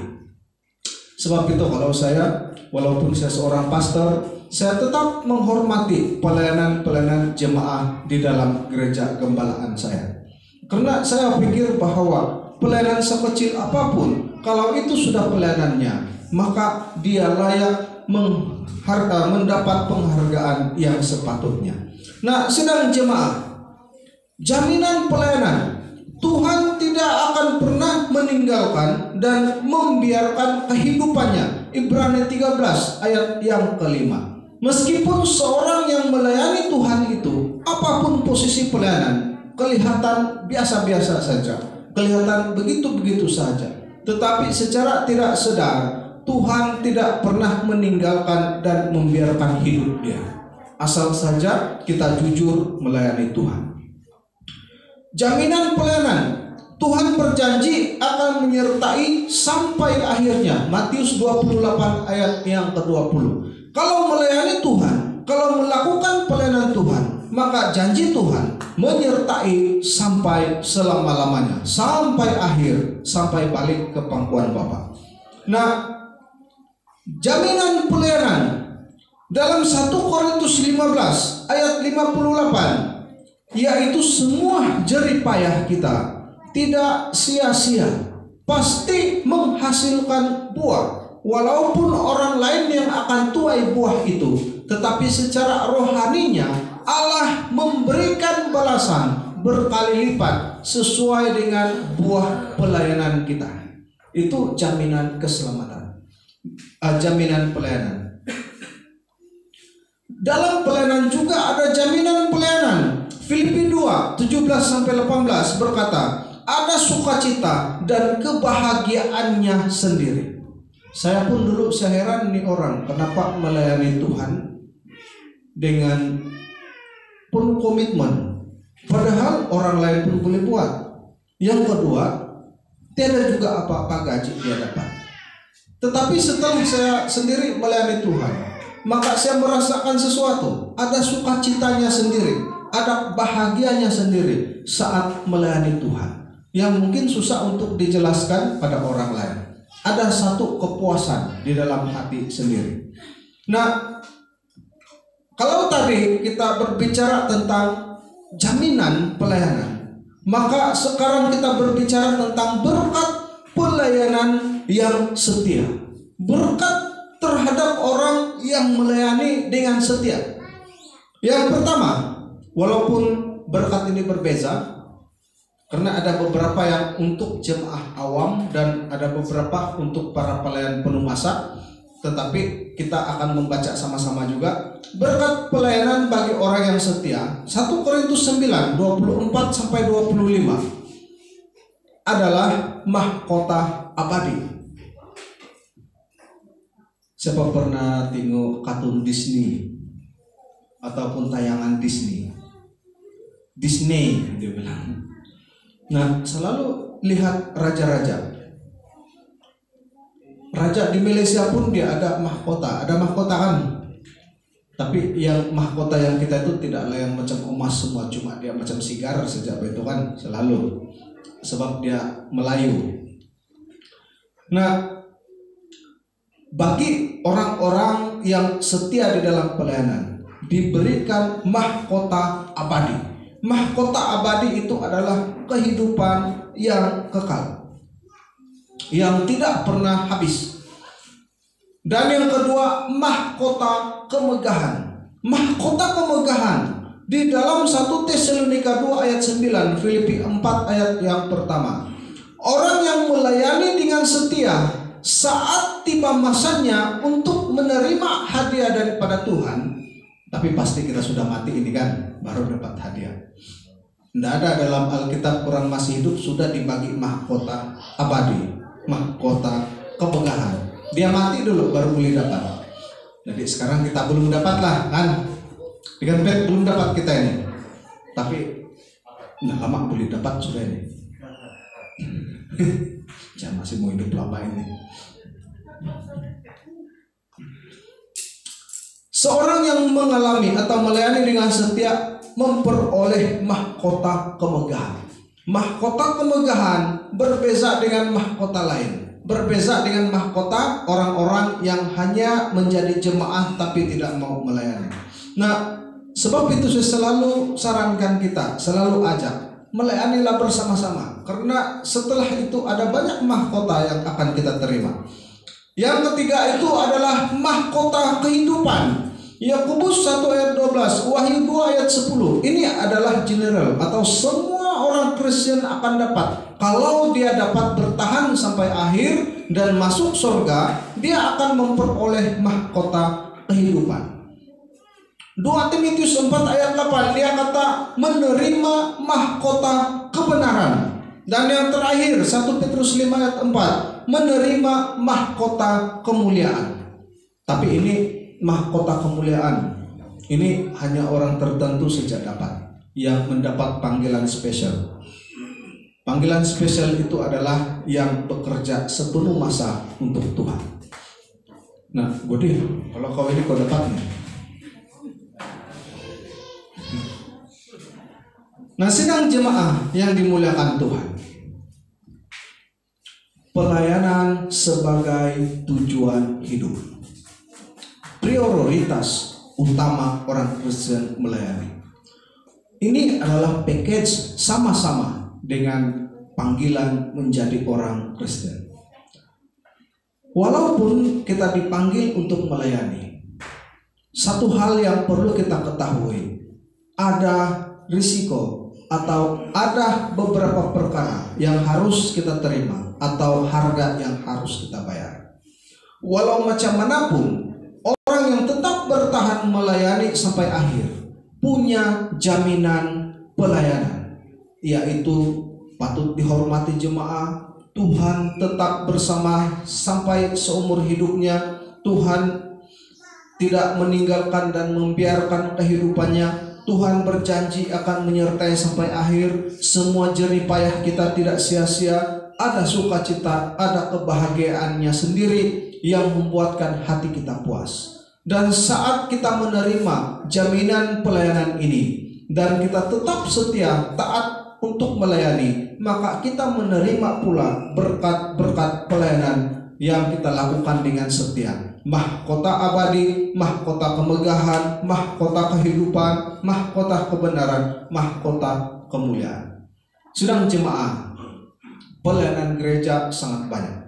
Sebab itu kalau saya, walaupun saya seorang pastor, saya tetap menghormati pelayanan-pelayanan jemaah di dalam gereja gembalaan saya. Karena saya pikir bahwa pelayanan sekecil apapun, kalau itu sudah pelayanannya, maka dia layak mendapat penghargaan yang sepatutnya. Nah, sedang jemaah, jaminan pelayanan, Tuhan tidak akan pernah meninggalkan dan membiarkan kehidupannya. Ibrani 13 ayat yang kelima. Meskipun seorang yang melayani Tuhan itu, apapun posisi pelayanan, kelihatan biasa-biasa saja, kelihatan begitu-begitu saja, tetapi secara tidak sadar Tuhan tidak pernah meninggalkan dan membiarkan hidup dia, asal saja kita jujur melayani Tuhan. Jaminan pelayanan, Tuhan berjanji akan menyertai sampai akhirnya. Matius 28 ayat yang ke-20. Kalau melayani Tuhan, kalau melakukan pelayanan Tuhan, maka janji Tuhan menyertai sampai selama-lamanya, sampai akhir, sampai balik ke pangkuan Bapa. Nah, jaminan pelayanan dalam 1 Korintus 15 ayat 58, yaitu semua jerih payah kita tidak sia-sia, pasti menghasilkan buah. Walaupun orang lain yang akan tuai buah itu, tetapi secara rohaninya Allah memberikan balasan berkali lipat sesuai dengan buah pelayanan kita. Itu jaminan keselamatan, jaminan pelayanan. Dalam pelayanan juga ada jaminan pelayanan. Filipi 2 17-18 berkata, ada sukacita dan kebahagiaannya sendiri. Saya pun dulu heran nih orang, kenapa melayani Tuhan dengan penuh komitmen, padahal orang lain pun boleh buat. Yang kedua, tiada juga apa-apa gaji dia dapat. Tetapi setelah saya sendiri melayani Tuhan, maka saya merasakan sesuatu, ada sukacitanya sendiri, ada bahagianya sendiri saat melayani Tuhan, yang mungkin susah untuk dijelaskan pada orang lain. Ada satu kepuasan di dalam hati sendiri. Nah, kalau tadi kita berbicara tentang jaminan pelayanan, maka sekarang kita berbicara tentang berkat pelayanan yang setia. Berkat terhadap orang yang melayani dengan setia. Yang pertama, walaupun berkat ini berbeza, karena ada beberapa yang untuk jemaah awam dan ada beberapa untuk para pelayan penuh masa, tetapi kita akan membaca sama-sama juga. Berkat pelayanan bagi orang yang setia, 1 Korintus 9 24-25 adalah mahkota abadi. Siapa pernah tengok kartun Disney ataupun tayangan Disney dia bilang. Nah, selalu lihat raja-raja. Raja di Malaysia pun dia ada mahkota kan. Tapi yang mahkota yang kita itu tidaklah yang macam emas semua, cuma dia macam sigar sejak itu kan selalu. Sebab dia Melayu. Nah, bagi orang-orang yang setia di dalam pelayanan diberikan mahkota abadi. Mahkota abadi itu adalah kehidupan yang kekal, yang tidak pernah habis. Dan yang kedua, mahkota kemegahan. Mahkota kemegahan di dalam 1 Tesalonika 2 ayat 9, Filipi 4 ayat yang pertama. Orang yang melayani dengan setia saat tiba masanya untuk menerima hadiah daripada Tuhan, tapi pasti kita sudah mati ini kan, baru dapat hadiah. Tidak ada dalam Alkitab orang masih hidup sudah dibagi mahkota abadi, mahkota kemegahan. Dia mati dulu baru boleh dapat. Jadi sekarang kita belum dapat lah kan, dengan belum dapat kita ini. Tapi nggak lama boleh dapat sudah ini. Jangan masih mau hidup lama ini. Seorang yang mengalami atau melayani dengan setia memperoleh mahkota kemegahan. Mahkota kemegahan berbeza dengan mahkota lain. Berbeza dengan mahkota orang-orang yang hanya menjadi jemaah tapi tidak mau melayani. Nah, sebab itu saya selalu sarankan kita, selalu ajak, melayanilah bersama-sama. Karena setelah itu ada banyak mahkota yang akan kita terima. Yang ketiga itu adalah mahkota kehidupan. Yakobus 1 ayat 12, Wahyu 2 ayat 10. Ini adalah general atau semua orang Kristen akan dapat. Kalau dia dapat bertahan sampai akhir dan masuk surga, dia akan memperoleh mahkota kehidupan. 2 Timotius 4 ayat 8, dia kata menerima mahkota kebenaran. Dan yang terakhir 1 Petrus 5 ayat 4, menerima mahkota kemuliaan. Tapi ini mahkota kemuliaan ini hanya orang tertentu saja dapat, yang mendapat panggilan spesial. Panggilan spesial itu adalah yang bekerja sepenuh masa untuk Tuhan. Nah, Budi, kalau kau ini kau dapatnya. Nah, sidang jemaah yang dimuliakan Tuhan, pelayanan sebagai tujuan hidup, prioritas utama orang Kristen melayani. Ini adalah package sama-sama dengan panggilan menjadi orang Kristen. Walaupun kita dipanggil untuk melayani, satu hal yang perlu kita ketahui, ada risiko atau ada beberapa perkara yang harus kita terima atau harga yang harus kita bayar. Walau macam manapun, orang yang tetap bertahan melayani sampai akhir punya jaminan pelayanan, yaitu patut dihormati jemaah. Tuhan tetap bersama sampai seumur hidupnya. Tuhan tidak meninggalkan dan membiarkan kehidupannya. Tuhan berjanji akan menyertai sampai akhir. Semua jerih payah kita tidak sia-sia. Ada sukacita, ada kebahagiaannya sendiri yang membuatkan hati kita puas. Dan saat kita menerima jaminan pelayanan ini dan kita tetap setia, taat untuk melayani, maka kita menerima pula berkat-berkat pelayanan yang kita lakukan dengan setia. Mahkota abadi, mahkota kemegahan, mahkota kehidupan, mahkota kebenaran, mahkota kemuliaan. Sidang jemaah, pelayanan gereja sangat banyak,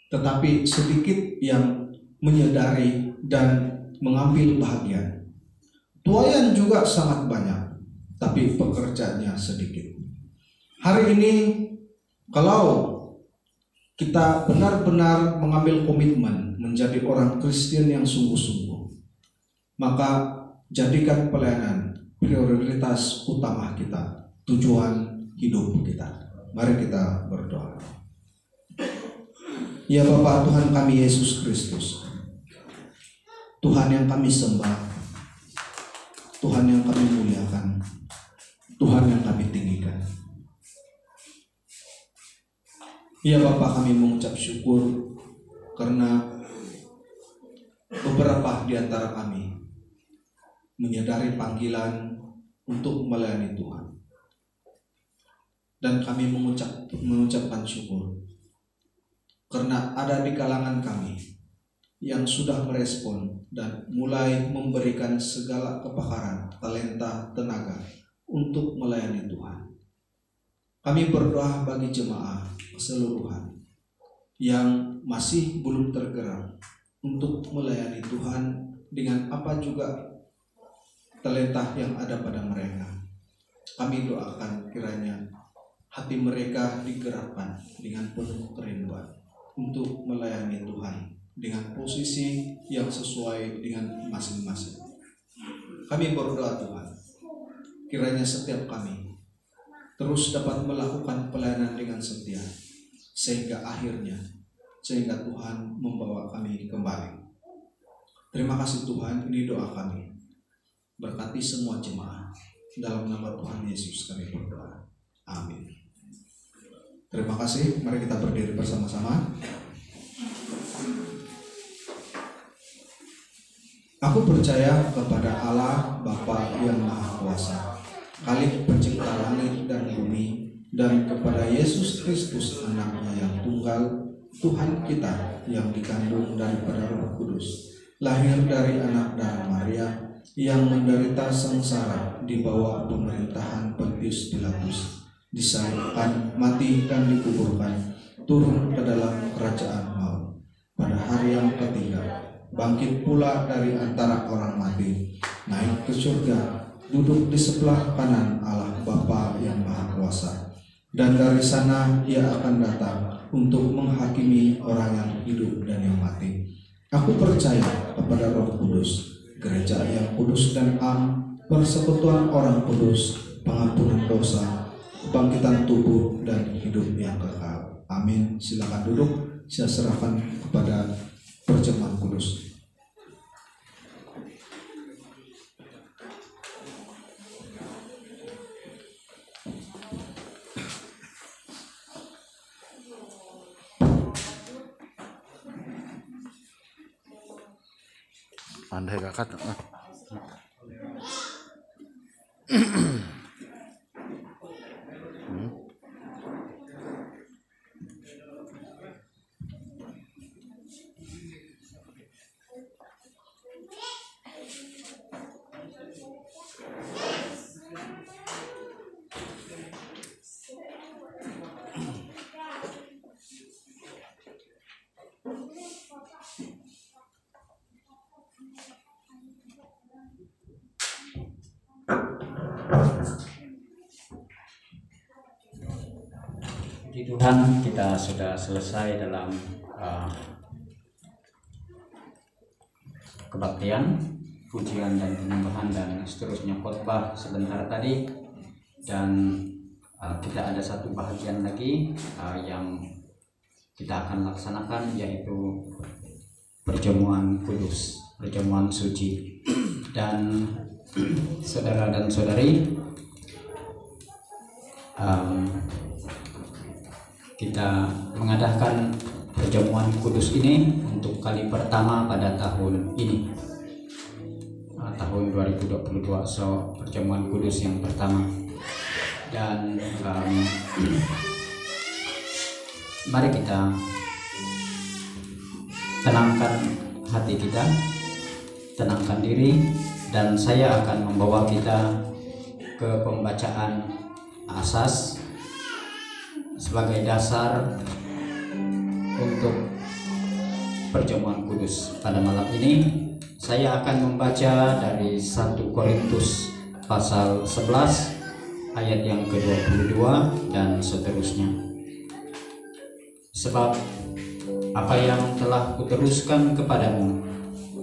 tetapi sedikit yang menyadari dan mengambil bahagian. Tuayan juga sangat banyak, tapi pekerjaannya sedikit. Hari ini, kalau kita benar-benar mengambil komitmen menjadi orang Kristen yang sungguh-sungguh, maka jadikan pelayanan prioritas utama kita, tujuan hidup kita. Mari kita berdoa. Ya Bapa Tuhan kami Yesus Kristus, Tuhan yang kami sembah, Tuhan yang kami muliakan, Tuhan yang kami tinggikan. Ya Bapa, kami mengucap syukur karena beberapa di antara kami menyadari panggilan untuk melayani Tuhan. Dan kami mengucapkan syukur karena ada di kalangan kami yang sudah merespon dan mulai memberikan segala kepakaran, talenta, tenaga untuk melayani Tuhan. Kami berdoa bagi jemaah keseluruhan yang masih belum tergerak untuk melayani Tuhan dengan apa juga talenta yang ada pada mereka. Kami doakan kiranya hati mereka digerakkan dengan penuh kerinduan untuk melayani Tuhan dengan posisi yang sesuai dengan masing-masing. Kami berdoa Tuhan, kiranya setiap kami terus dapat melakukan pelayanan dengan setia sehingga Tuhan membawa kami kembali. Terima kasih Tuhan, ini doa kami. Berkati semua jemaah, dalam nama Tuhan Yesus kami berdoa. Amin. Terima kasih, mari kita berdiri bersama-sama. Aku percaya kepada Allah Bapa yang Maha Kuasa, Khalik Pencipta langit dan bumi, dan kepada Yesus Kristus Anaknya yang tunggal, Tuhan kita yang dikandung daripada Roh Kudus, lahir dari anak darah Maria, yang menderita sengsara di bawah pemerintahan Pontius Pilatus, disalibkan, mati dan dikuburkan, turun ke dalam kerajaan maut, pada hari yang ketiga bangkit pula dari antara orang mati, naik ke surga, duduk di sebelah kanan Allah Bapa yang Maha Kuasa, dan dari sana Ia akan datang untuk menghakimi orang yang hidup dan yang mati. Aku percaya kepada Roh Kudus, gereja yang kudus dan am, persekutuan orang kudus, pengampunan dosa, kebangkitan tubuh dan hidup yang kekal. Amin. Silakan duduk. Saya serahkan kepada perjamuan kudus. Pandai kakak. Puji Tuhan, kita sudah selesai dalam kebaktian, pujian dan penyembahan dan seterusnya khotbah sebentar tadi, dan kita ada satu bahagian lagi yang kita akan laksanakan, yaitu perjamuan kudus, perjamuan suci. Dan saudara dan saudari, kita mengadakan perjamuan kudus ini untuk kali pertama pada tahun ini, tahun 2022. So, perjamuan kudus yang pertama. Dan mari kita tenangkan hati kita, tenangkan diri, dan saya akan membawa kita ke pembacaan asas sebagai dasar untuk perjamuan kudus. Pada malam ini saya akan membaca dari 1 Korintus pasal 11 ayat yang ke-22 dan seterusnya. Sebab apa yang telah kuteruskan kepadamu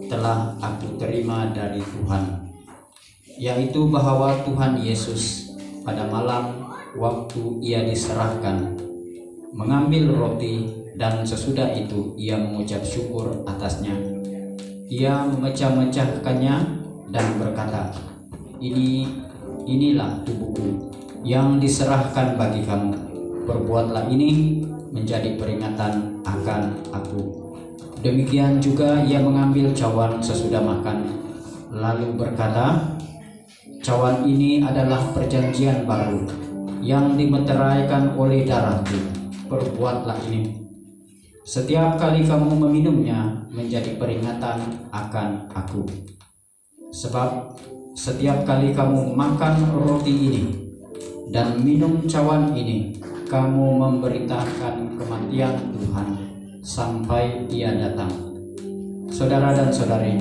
telah aku terima dari Tuhan, yaitu bahwa Tuhan Yesus pada malam waktu ia diserahkan mengambil roti, dan sesudah itu ia mengucap syukur atasnya. Ia memecah-mecahkannya dan berkata, inilah tubuhku yang diserahkan bagi kamu. Perbuatlah ini menjadi peringatan akan aku. Demikian juga ia mengambil cawan sesudah makan, lalu berkata, cawan ini adalah perjanjian baru yang dimeteraikan oleh darahku. Perbuatlah ini setiap kali kamu meminumnya menjadi peringatan akan aku. Sebab setiap kali kamu makan roti ini dan minum cawan ini, kamu memberitakan kematian Tuhan sampai ia datang. Saudara dan saudari,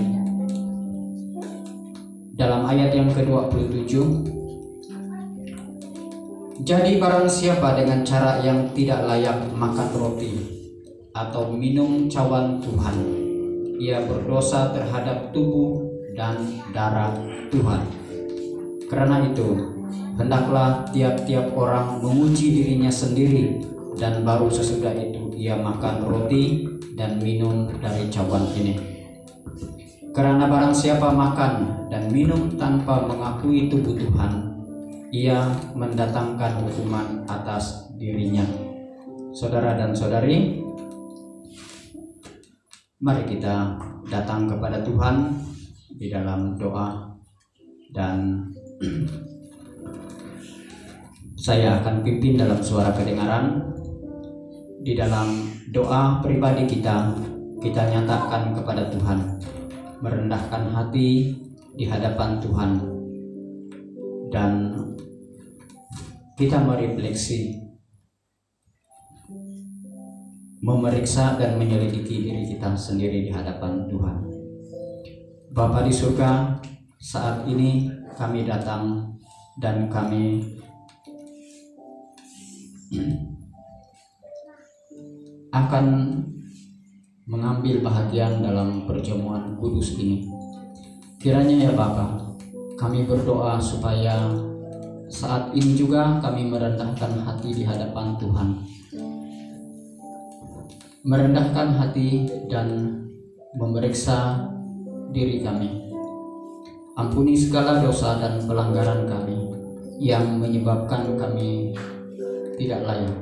dalam ayat yang ke-27, jadi barang siapa dengan cara yang tidak layak makan roti atau minum cawan Tuhan, ia berdosa terhadap tubuh dan darah Tuhan. Karena itu, hendaklah tiap-tiap orang menguji dirinya sendiri, dan baru sesudah itu ia makan roti dan minum dari cawan ini. Karena barang siapa makan dan minum tanpa mengakui tubuh Tuhan, ia mendatangkan hukuman atas dirinya. Saudara dan saudari, mari kita datang kepada Tuhan di dalam doa, dan saya akan pimpin dalam suara kedengaran. Di dalam doa pribadi kita nyatakan kepada Tuhan, merendahkan hati di hadapan Tuhan, dan kita merefleksi, memeriksa dan menyelidiki diri kita sendiri di hadapan Tuhan. Bapa di surga, saat ini kami datang dan kami akan mengambil bahagian dalam perjamuan kudus ini. Kiranya ya Bapa, kami berdoa supaya saat ini juga kami merendahkan hati di hadapan Tuhan, merendahkan hati dan memeriksa diri kami. Ampuni segala dosa dan pelanggaran kami yang menyebabkan kami tidak layak.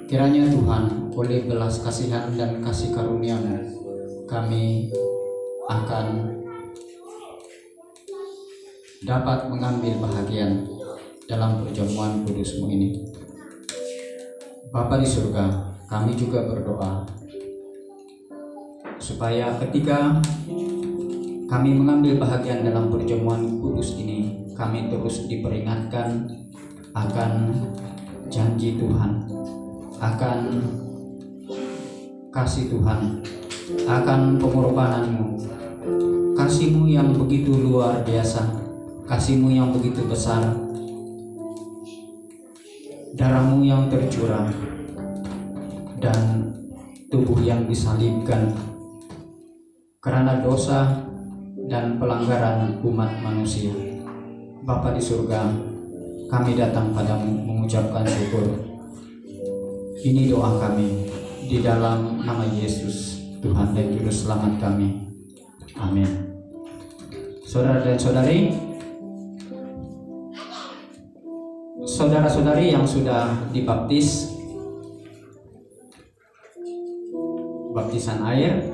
Kiranya Tuhan, oleh belas kasihan dan kasih karunia-Mu, kami akan dapat mengambil bahagian dalam perjamuan kudus-Mu ini. Bapa di surga, kami juga berdoa supaya ketika kami mengambil bahagian dalam perjamuan kudus ini, kami terus diperingatkan akan janji Tuhan, akan kasih Tuhan, akan pengorbanan-Mu, kasih-Mu yang begitu luar biasa, kasih-Mu yang begitu besar, darah-Mu yang tercurah, dan tubuh yang disalibkan karena dosa dan pelanggaran umat manusia. Bapa di surga, kami datang padamu mengucapkan syukur. Ini doa kami di dalam nama Yesus, Tuhan dan Juru Selamat kami. Amin. Saudara dan saudari, saudara-saudari yang sudah dibaptis, baptisan air,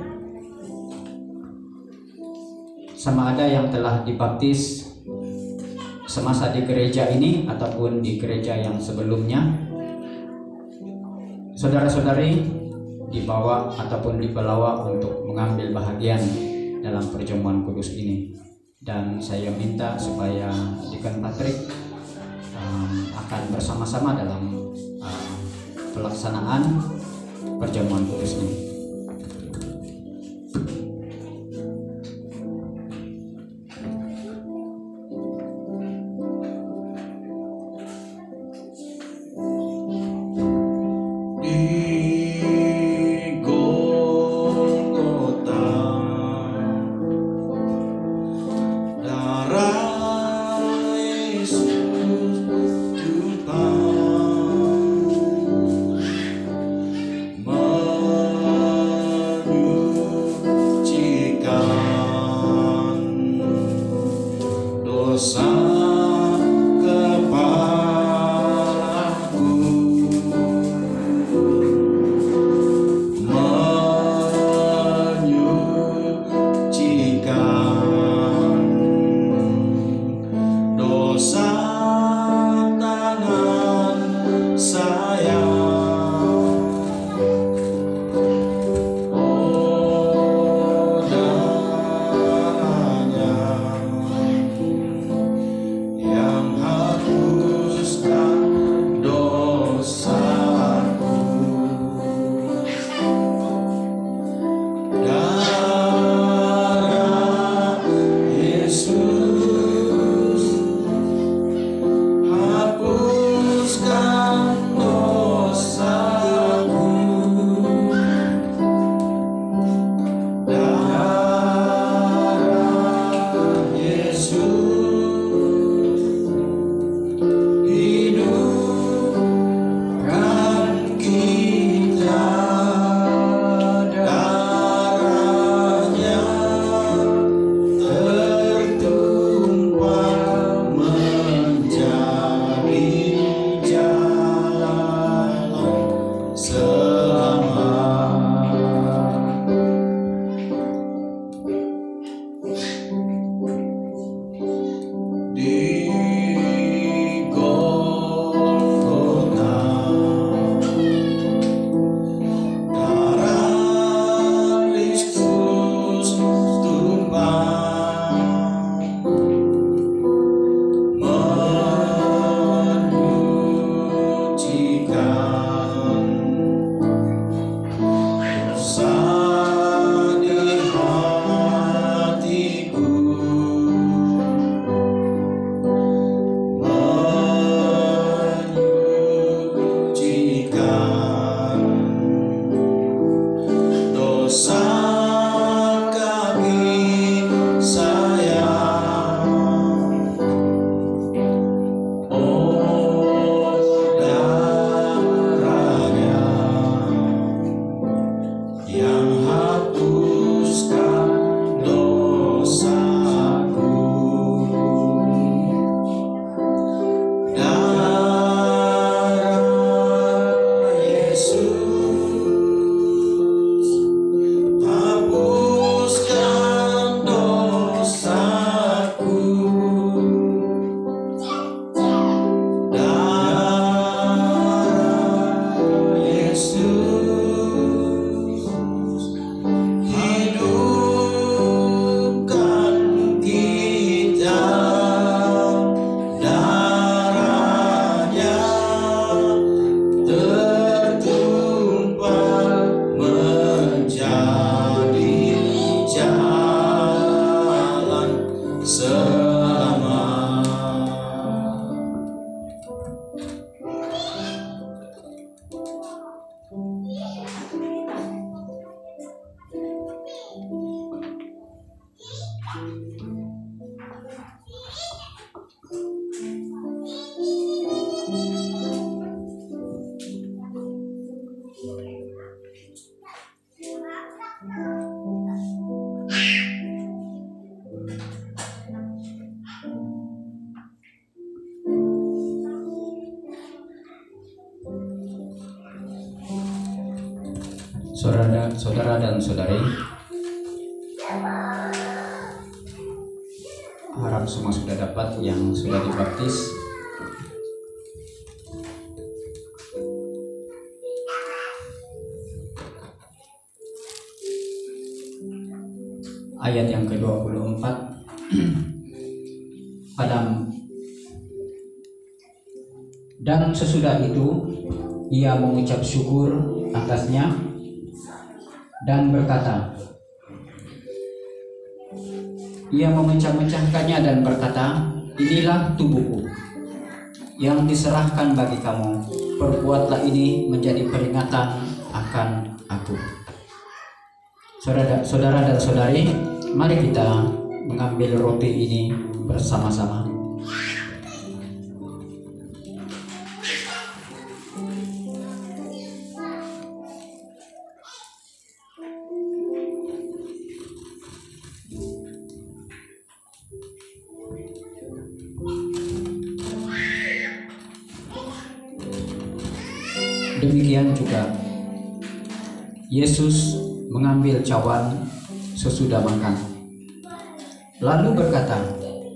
sama ada yang telah dibaptis semasa di gereja ini ataupun di gereja yang sebelumnya, saudara-saudari dibawa ataupun dibawa untuk mengambil bahagian dalam perjamuan kudus ini. Dan saya minta supaya Deacon Patrick akan bersama-sama dalam pelaksanaan perjamuan kudus ini. Tuhan Saudara dan saudari, harap semua sudah dapat yang sudah dibaptis. Ayat yang ke-24 dan sesudah itu ia mengucap syukur atasnya dan berkata, ia memecah-mecahkannya dan berkata, inilah tubuhku yang diserahkan bagi kamu, perbuatlah ini menjadi peringatan akan aku. Saudara dan saudari, mari kita mengambil roti ini bersama-sama. Demikian juga Yesus mengambil cawan sesudah makan, lalu berkata,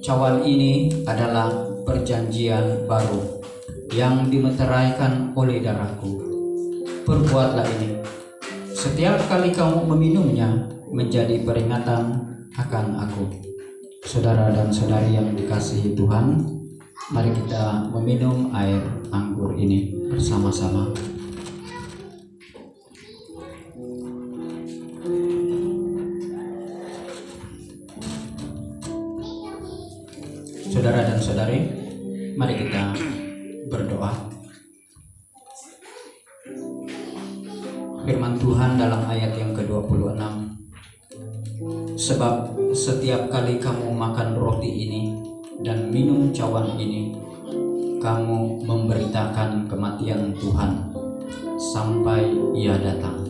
cawan ini adalah perjanjian baru yang dimeteraikan oleh darahku. Perbuatlah ini setiap kali kamu meminumnya menjadi peringatan akan aku. Saudara dan saudari yang dikasihi Tuhan, mari kita meminum air anggur ini bersama-sama. Saudara dan saudari, mari kita berdoa. Firman Tuhan dalam ayat yang ke-26, sebab setiap kali kamu makan roti ini dan minum cawan ini, kamu memberitakan kematian Tuhan sampai Ia datang.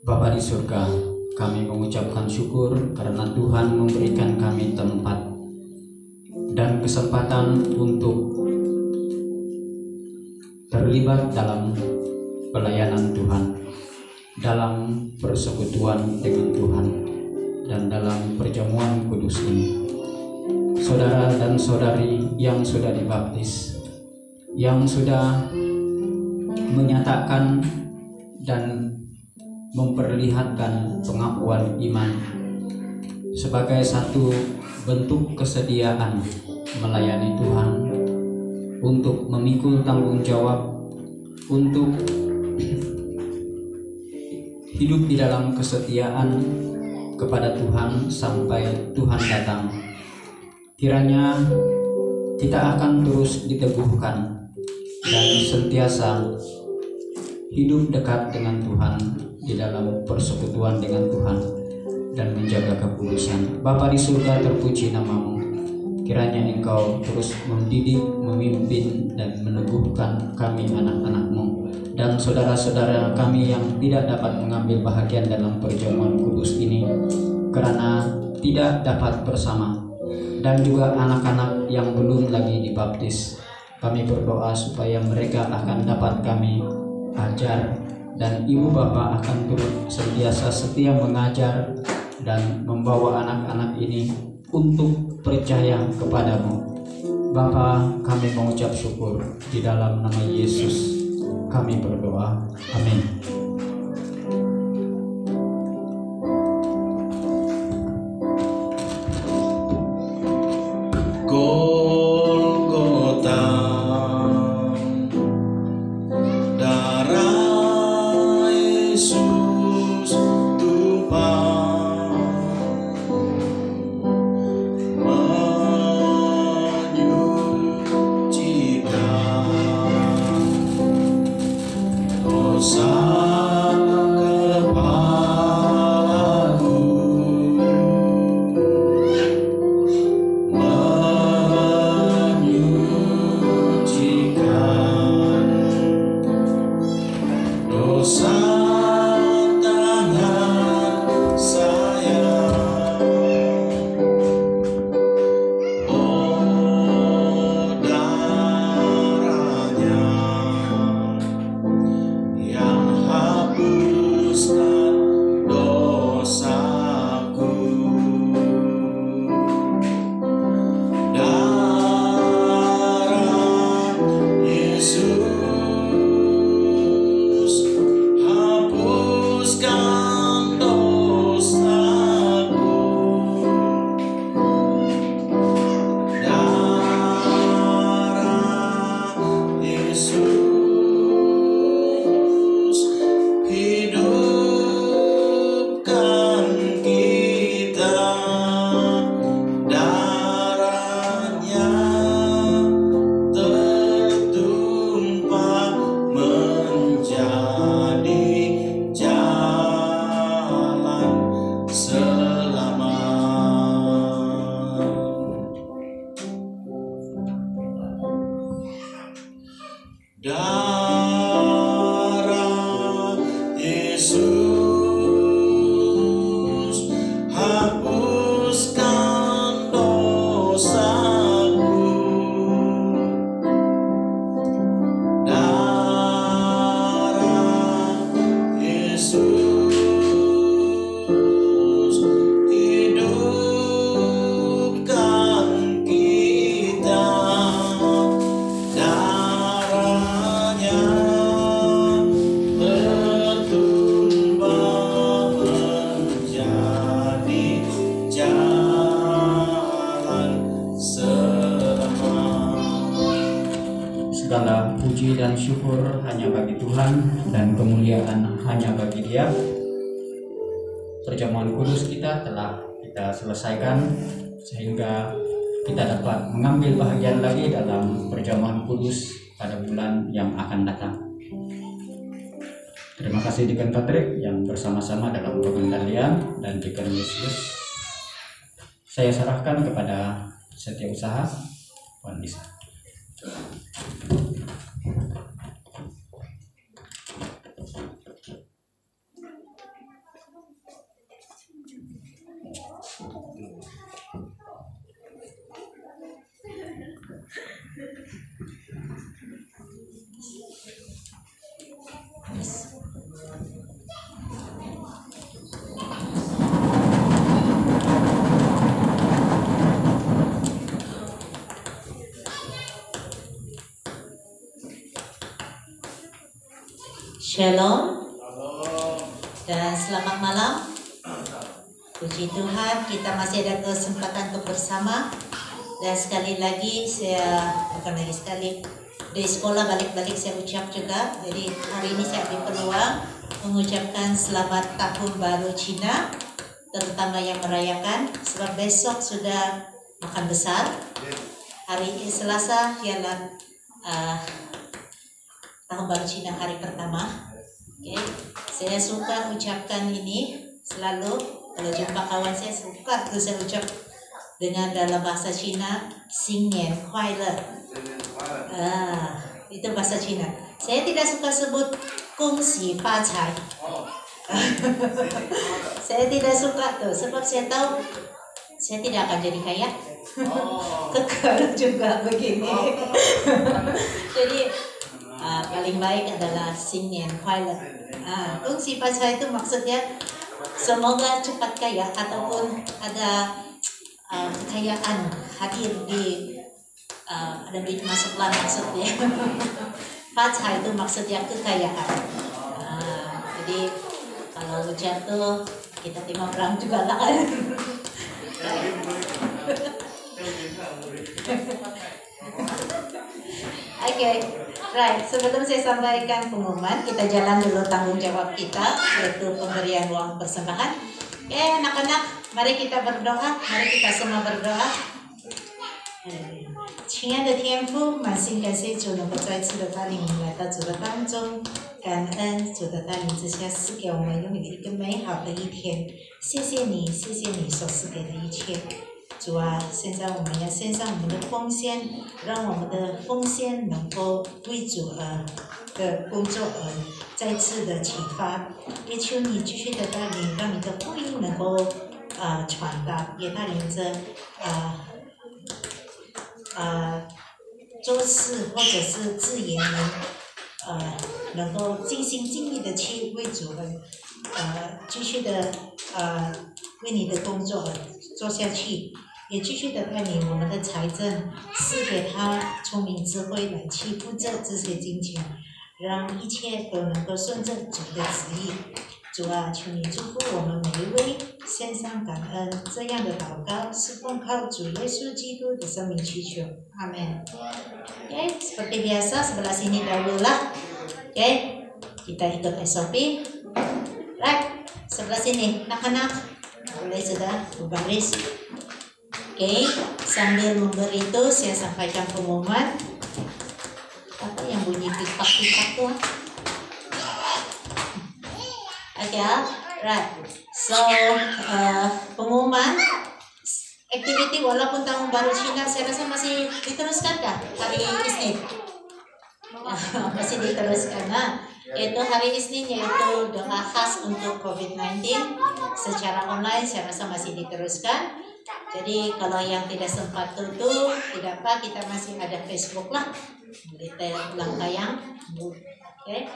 Bapa di surga, kami mengucapkan syukur karena Tuhan memberikan kami tempat dan kesempatan untuk terlibat dalam pelayanan Tuhan, dalam persekutuan dengan Tuhan, dan dalam perjamuan kudus ini. Saudara dan saudari yang sudah dibaptis, yang sudah menyatakan dan memperlihatkan pengakuan iman sebagai satu bentuk kesediaan melayani Tuhan, untuk memikul tanggung jawab, untuk hidup di dalam kesetiaan kepada Tuhan sampai Tuhan datang. Kiranya kita akan terus diteguhkan dan sentiasa hidup dekat dengan Tuhan, di dalam persekutuan dengan Tuhan, dan menjaga kekudusan. Bapa di surga, terpuji namamu. Kiranya Engkau terus mendidik, memimpin, dan meneguhkan kami anak-anak-Mu dan saudara-saudara kami yang tidak dapat mengambil bahagian dalam perjamuan kudus ini karena tidak dapat bersama, dan juga anak-anak yang belum lagi dibaptis. Kami berdoa supaya mereka akan dapat kami ajar, dan Ibu Bapa akan turut sentiasa setia mengajar dan membawa anak-anak ini untuk percaya kepadamu. Bapa, kami mengucap syukur di dalam nama Yesus kami berdoa. Amin. Golgota, darah Yesus tumpah, menyucikan dosa. Yesus, hapuskan dosaku. Darah Yesus hidupkan kita. Darahnya bertumbah menjadi jalan selamat. Segala puji dan syukur hanya bagi Tuhan dan kemuliaan hanya bagi Dia. Perjamuan kudus kita telah kita selesaikan sehingga kita dapat mengambil bahagian lagi dalam perjamuan kudus pada bulan yang akan datang. Terima kasih Deacon Patrick yang bersama-sama dalam pengendalian dan Deacon Yesus. Saya serahkan kepada Setiausaha Wan Lisa. Shalom dan selamat malam. Puji Tuhan, kita masih ada kesempatan untuk bersama. Dan sekali lagi di sekolah balik-balik saya ucap juga. Jadi hari ini saya ambil peluang mengucapkan selamat tahun baru Cina, terutama yang merayakan, sebab besok sudah makan besar. Hari Selasa ialah tahun baru Cina hari pertama. Okay. Saya suka ucapkan ini selalu kalau jumpa kawan saya, suka tuh saya ucap dengan dalam bahasa Cina, Xingnian Kuai-le. Itu bahasa Cina. Saya tidak suka sebut Gongxi Fa Cai. Saya tidak suka tuh, sebab saya tahu saya tidak akan jadi kaya. Kekal juga begini. Jadi paling baik adalah Xingnian Kuai-le. Gongxi Fa Cai itu maksudnya semoga cepat kaya ataupun ada kekayaan hadir di ada duit masuk lah maksudnya. Fa Cai itu maksudnya kekayaan. Jadi kalau ucap tuh kita tengok orang juga lah kan. Oke, right. Sebelum saya sampaikan pengumuman, kita jalan dulu tanggung jawab kita, yaitu pemberian uang persembahan. Oke, anak-anak, mari kita berdoa. Mari kita semua berdoa. 亲爱的天父，满心感谢主能够再次的带领我们来到主的当中，感恩主的带领之下赐给我们有你的一个美好的一天。谢谢你，谢谢你所赐给的一切。主啊，现在我们要献上我们的奉献，让我们的奉献能够为主的工作再次的启发。也求你继续的带领，让你的福音能够传达，也带领着做事或者是自言们能够尽心尽力的去为主人继续的为你的工作做下去，也继续的带领我们的财政赐给他聪明智慧来去负责这些金钱，让一切都能够顺着主的旨意。主啊，求你祝福我们每一位，献上感恩，这样的祷告是奉靠主耶稣基督的生命祈求，阿门。Okay, seperti biasa sebelah sini dahulu lah. Okay, kita ikut SOP. Right, sebelah sini, anak-anak boleh sudah berbaris. Okay, sambil memberi itu saya sampaikan pengumuman. Apa yang bunyi pipak-pipak tuh? Okay, right. So, pengumuman aktiviti walaupun tahun baru Cina saya rasa masih diteruskan kah hari Isnin? Masih diteruskan. Yaitu hari Isnin, yaitu doa khas untuk COVID-19 secara online. Saya rasa masih diteruskan. Jadi kalau yang tidak sempat tutup, tidak apa, kita masih ada Facebook lah, kita ulang tayang. Okay.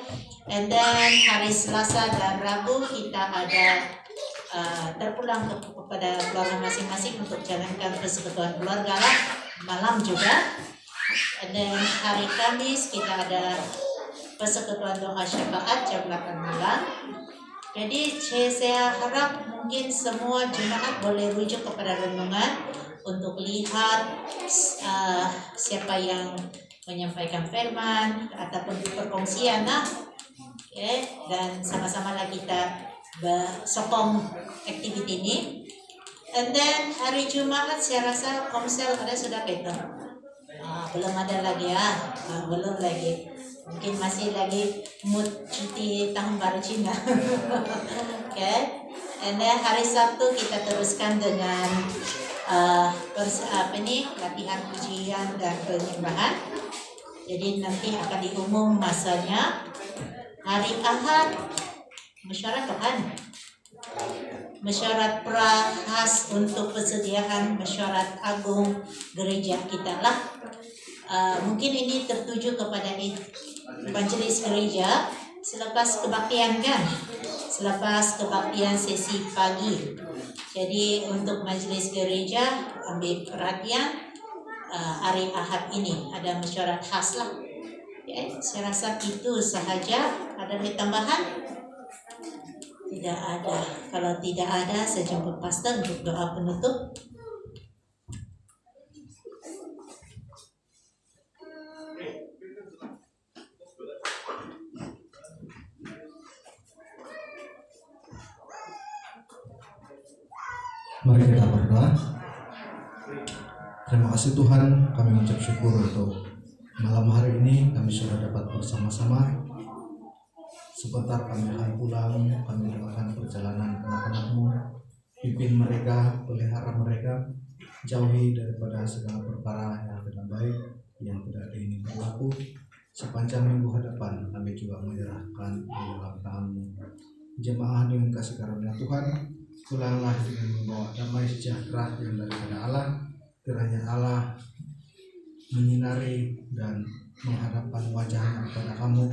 And then hari Selasa dan Rabu kita ada terpulang kepada keluarga masing-masing untuk jalankan persekutuan keluarga lah, malam juga. And then hari Kamis kita ada persekutuan doa syafaat jam 8 malam. Jadi saya harap mungkin semua jemaat boleh rujuk kepada renungan untuk lihat siapa yang menyampaikan firman ataupun perkongsian lah, okay. Dan sama-sama lah kita sokong aktiviti ini. And then hari Jumat saya rasa komsel ada sudah Peter. Belum ada lagi ya, belum lagi. Mungkin masih lagi mood cuti tahun baru Cina. Okay. And then hari Sabtu kita teruskan dengan latihan pujian dan penyembahan. Jadi nanti akan diumum masanya. Hari Ahad mesyuarat Tuhan, mesyuarat khas untuk persediaan mesyuarat agung gereja kita lah. Mungkin ini tertuju kepada majelis gereja selepas kebaktian kan, selepas kebaktian sesi pagi. Jadi untuk majelis gereja ambil perhatian, hari Ahad ini ada mesyuarat khas lah. Okay. Saya rasa itu sahaja. Ada tambahan? Tidak ada. Kalau tidak ada, saya jemput pastor untuk doa penutup. Mari kita berdoa. Terima kasih Tuhan, kami mengucap syukur untuk malam hari ini kami sudah dapat bersama-sama. Sebentar kami akan pulang, kami doakan perjalanan anak-anak-Mu, pimpin mereka, pelihara mereka, jauhi daripada segala perkara yang tidak baik, yang tidak ingin berlaku. Sepanjang minggu hadapan kami juga menyerahkan di dalam tangan-Mu. Jemaah dengan kasih karunia Tuhan, pulanglah dengan membawa damai sejahtera yang daripada Allah. Kiranya Allah menyinari dan menghadapkan wajahnya kepada kamu,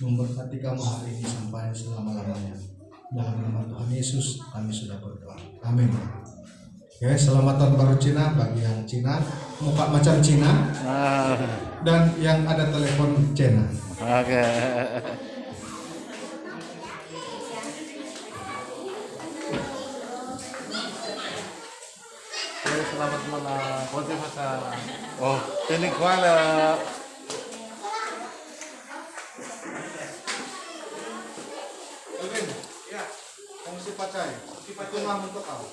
memberkati kamu hari ini sampai selama-lamanya. Dalam nama Tuhan Yesus kami sudah berdoa. Amin. Oke, selamat tahun baru Cina bagi yang Cina, muka macam Cina, dan yang ada telepon Cina. Oke. Selamat malam. Oh, ini kuala. Ya, kongsi pacai. Itu mah untuk kau.